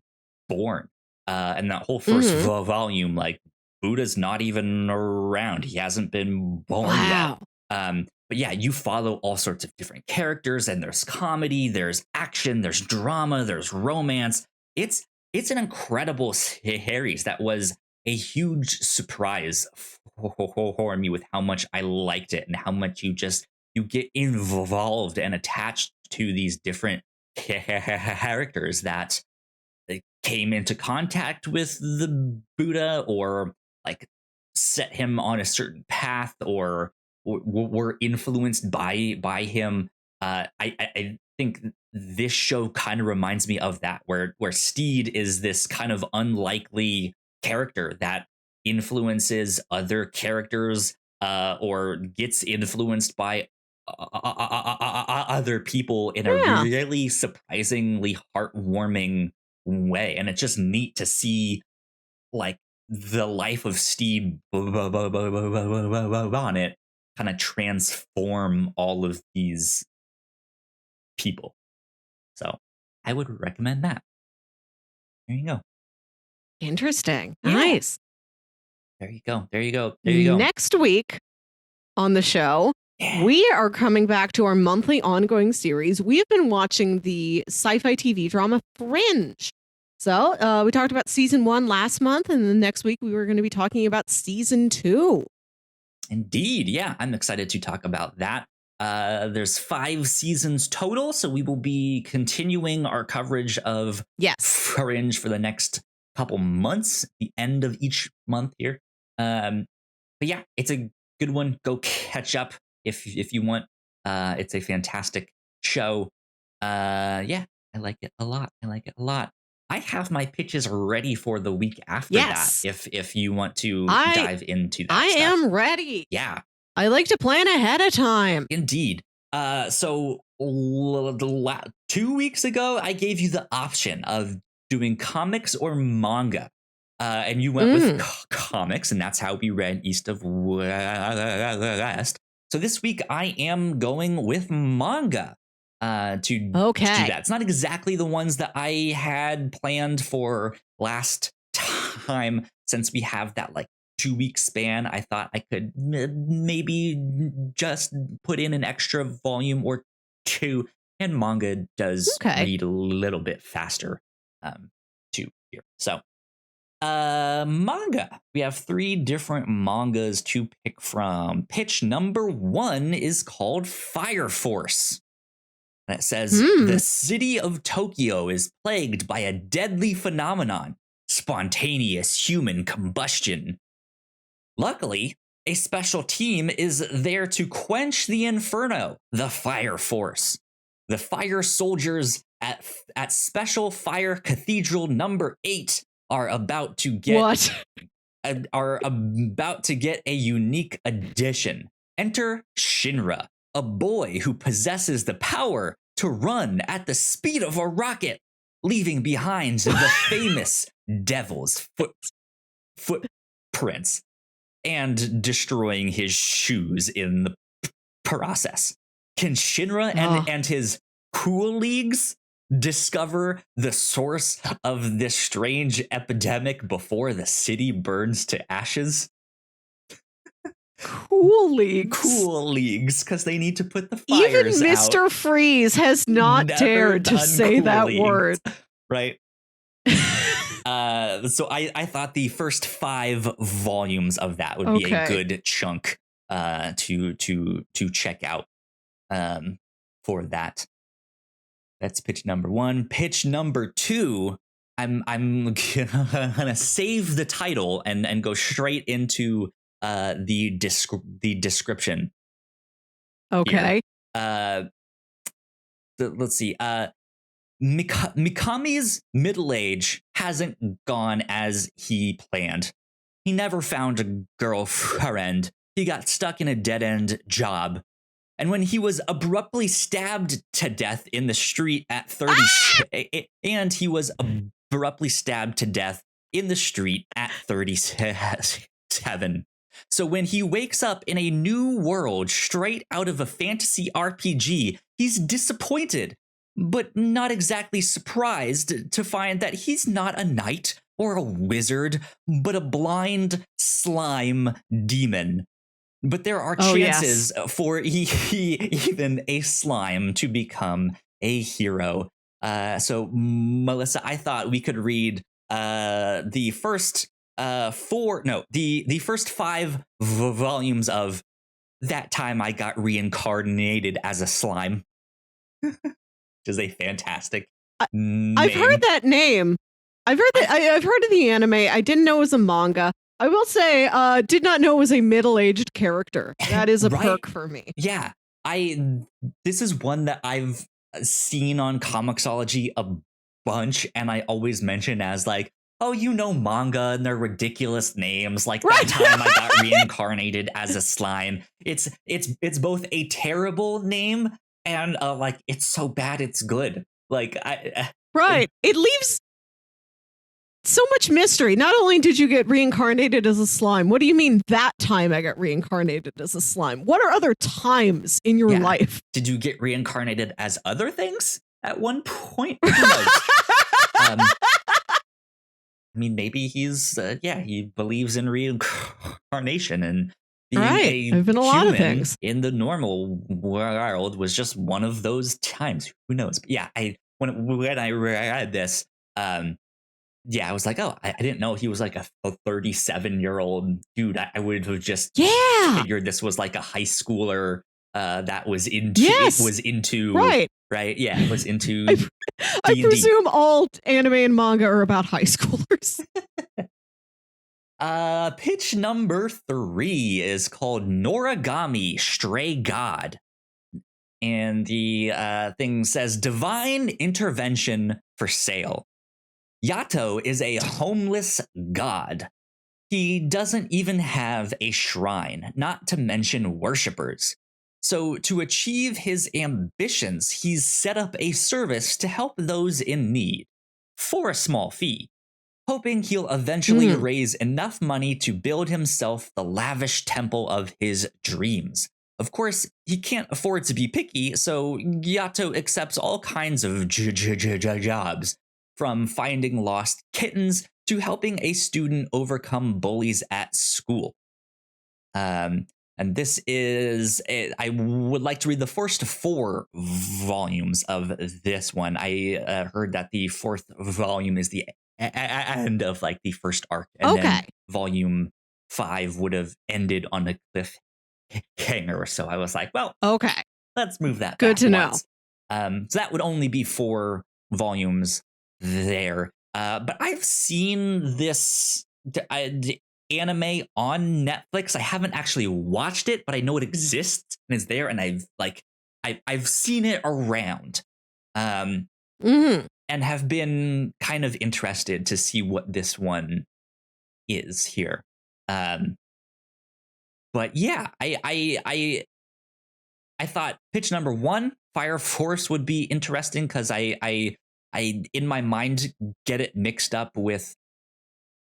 Speaker 2: born. And that whole first volume, like Buddha's not even around. He hasn't been born yet. But yeah, you follow all sorts of different characters, and there's comedy, there's action, there's drama, there's romance. It's an incredible series that was a huge surprise for me with how much I liked it and how much you get involved and attached to these different characters that came into contact with the Buddha or like set him on a certain path or were influenced by him. I think this show kind of reminds me of that, where Stede is this kind of unlikely character that influences other characters or gets influenced by other people in a really surprisingly heartwarming way. And it's just neat to see like the life of Stede Bonnet kind of transform all of these people. So I would recommend that. There you go.
Speaker 1: Interesting.
Speaker 2: Yeah.
Speaker 1: Nice.
Speaker 2: There you go. There you go. There you go.
Speaker 1: Next week on the show, we are coming back to our monthly ongoing series. We've been watching the sci-fi TV drama Fringe. So we talked about season 1 last month, and the next week we were going to be talking about season 2.
Speaker 2: Indeed. Yeah, I'm excited to talk about that. There's 5 seasons total, so we will be continuing our coverage of Fringe for the next couple months, the end of each month here. But yeah, it's a good one. Go catch up if you want. It's a fantastic show. Yeah, I like it a lot. I have my pitches ready for the week after that. If you want to dive into that,
Speaker 1: I am ready.
Speaker 2: Yeah,
Speaker 1: I like to plan ahead of time.
Speaker 2: Indeed. So 2 weeks ago, I gave you the option of doing comics or manga. And you went with comics, and that's how we read East of West. So this week, I am going with manga to do that. It's not exactly the ones that I had planned for last time, since we have that like 2-week span. I thought I could maybe just put in an extra volume or 2, and manga does read a little bit faster too here. So manga. We have 3 different mangas to pick from. Pitch number 1 is called Fire Force. And it says, the city of Tokyo is plagued by a deadly phenomenon, spontaneous human combustion. Luckily, a special team is there to quench the inferno, the Fire Force. The fire soldiers at Special Fire Cathedral number 8 are about to get a unique addition. Enter Shinra, a boy who possesses the power to run at the speed of a rocket, leaving behind the famous devil's footprints and destroying his shoes in the process. Can Shinra and his cool leagues discover the source of this strange epidemic before the city burns to ashes?
Speaker 1: Cool leagues,
Speaker 2: because they need to put the fires
Speaker 1: Even Mr.
Speaker 2: out.
Speaker 1: Freeze has not dared to say that word.
Speaker 2: Right. So I thought the first 5 volumes of that would be a good chunk to check out for that. That's pitch number 1. Pitch number 2 I'm gonna save the title and go straight into the description.
Speaker 1: Okay.
Speaker 2: Here. Let's see. Mikami's middle age hasn't gone as he planned. He never found a girlfriend. He got stuck in a dead-end job. And when he was abruptly stabbed to death in the street at 30, and he was abruptly stabbed to death in the street at 37. So when he wakes up in a new world straight out of a fantasy RPG, he's disappointed, but not exactly surprised to find that he's not a knight or a wizard, but a blind slime demon. But there are chances for even a slime to become a hero. So, Melissa, I thought we could read the first the first 5 volumes of That Time I Got Reincarnated as a Slime. Which is a fantastic name.
Speaker 1: I've heard that name. I've heard of the anime. I didn't know it was a manga. I will say, did not know it was a middle-aged character. That is a perk for me.
Speaker 2: Yeah, this is one that I've seen on Comixology a bunch, and I always mention as like, oh, manga and their ridiculous names. Like That Time I Got Reincarnated as a Slime. It's both a terrible name and like it's so bad it's good. Like
Speaker 1: it leaves so much mystery. Not only did you get reincarnated as a slime, what do you mean that time I got reincarnated as a slime? What are other times in your life?
Speaker 2: Did you get reincarnated as other things at one point? Who knows? I mean, maybe he's he believes in reincarnation and being
Speaker 1: I've been a lot of things
Speaker 2: in the normal world was just one of those times. Who knows? But yeah, when I read this, I was like, oh, I didn't know he was like a 37-year-old dude. I would have just figured this was like a high schooler that was into right. Yeah, it was into.
Speaker 1: I presume all anime and manga are about high schoolers.
Speaker 2: Pitch number 3 is called Noragami Stray God. And the thing says divine intervention for sale. Yato is a homeless god. He doesn't even have a shrine, not to mention worshippers. So to achieve his ambitions, he's set up a service to help those in need for a small fee, hoping he'll eventually raise enough money to build himself the lavish temple of his dreams. Of course, he can't afford to be picky, so Yato accepts all kinds of jobs, from finding lost kittens to helping a student overcome bullies at school. And this is, I would like to read the first 4 volumes of this one. I heard that the 4th volume is the end of like the first arc. And then volume 5 would have ended on a cliffhanger. So I was like, well, let's move that.
Speaker 1: Good to know.
Speaker 2: So that would only be 4 volumes there. But I've seen this anime on Netflix. I haven't actually watched it, but I know it exists and is there, and I've seen it around, and have been kind of interested to see what this one is here. But yeah, I thought pitch number 1, Fire Force, would be interesting because I in my mind get it mixed up with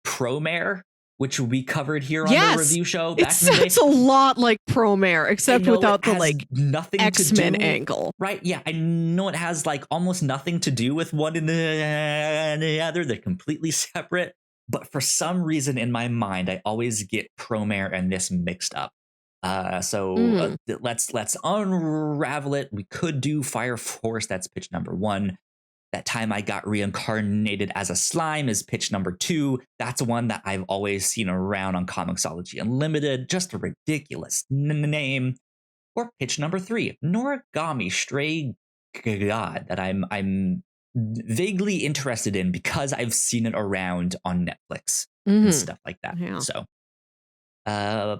Speaker 2: Promare, which we covered here on the review show.
Speaker 1: It sounds a lot like Promare, except without the like
Speaker 2: nothing
Speaker 1: X-Men angle.
Speaker 2: Right? Yeah, I know it has like almost nothing to do with one and the other. They're completely separate. But for some reason in my mind, I always get Promare and this mixed up. So let's unravel it. We could do Fire Force. That's pitch number 1. That Time I Got Reincarnated as a Slime is pitch number 2. That's one that I've always seen around on Comixology Unlimited. Just a ridiculous name. Or pitch number 3, Noragami Stray God, that I'm vaguely interested in because I've seen it around on Netflix
Speaker 1: Mhm.
Speaker 2: and stuff like that.
Speaker 1: Yeah.
Speaker 2: So,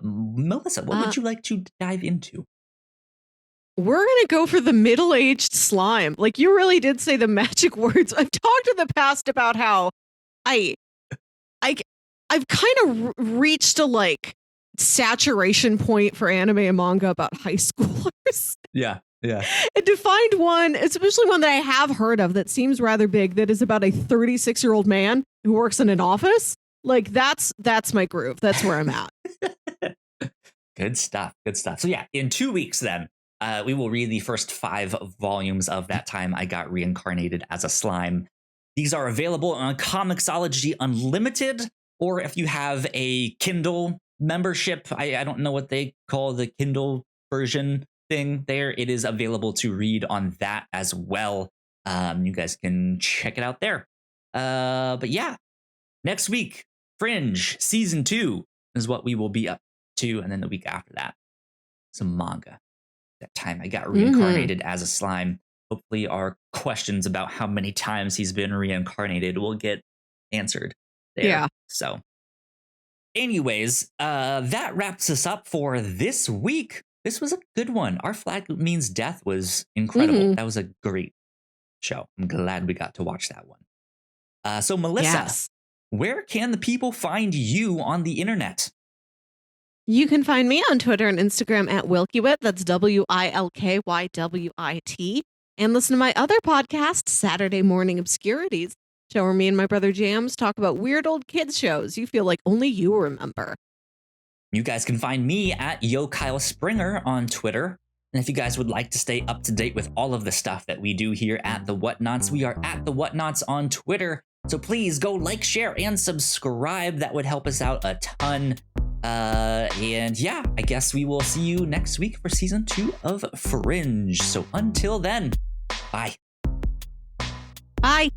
Speaker 2: Melissa, what would you like to dive into?
Speaker 1: We're gonna go for the middle-aged slime. Like, you really did say the magic words. I've talked in the past about how I I've kind of reached a like saturation point for anime and manga about high schoolers.
Speaker 2: Yeah.
Speaker 1: And to find one, especially one that I have heard of that seems rather big, that is about a 36-year-old man who works in an office, like that's my groove. That's where I'm at.
Speaker 2: Good stuff. So yeah, in 2 weeks then, we will read the first 5 volumes of That Time I Got Reincarnated as a Slime. These are available on Comixology Unlimited, or if you have a Kindle membership, I don't know what they call the Kindle version thing there. It is available to read on that as well. You guys can check it out there. But yeah, next week, Fringe Season 2 is what we will be up to. And then the week after that, some manga. That Time I Got Reincarnated as a Slime. Hopefully our questions about how many times he's been reincarnated will get answered there.
Speaker 1: Yeah.
Speaker 2: So anyways, that wraps us up for this week. This was a good one. Our Flag Means Death was incredible. That was a great show. I'm glad we got to watch that one. So Melissa, where can the people find you on the internet?
Speaker 1: You can find me on Twitter and Instagram at Wilkywit. That's WILKYWIT. And listen to my other podcast, Saturday Morning Obscurities, show where me and my brother Jams talk about weird old kids shows you feel like only you remember.
Speaker 2: You guys can find me at Yo Kyle Springer on Twitter. And if you guys would like to stay up to date with all of the stuff that we do here at the Whatnauts, we are at the Whatnauts on Twitter. So please go like, share, and subscribe. That would help us out a ton. And yeah, I guess we will see you next week for season 2 of Fringe. So until then, bye.
Speaker 1: Bye.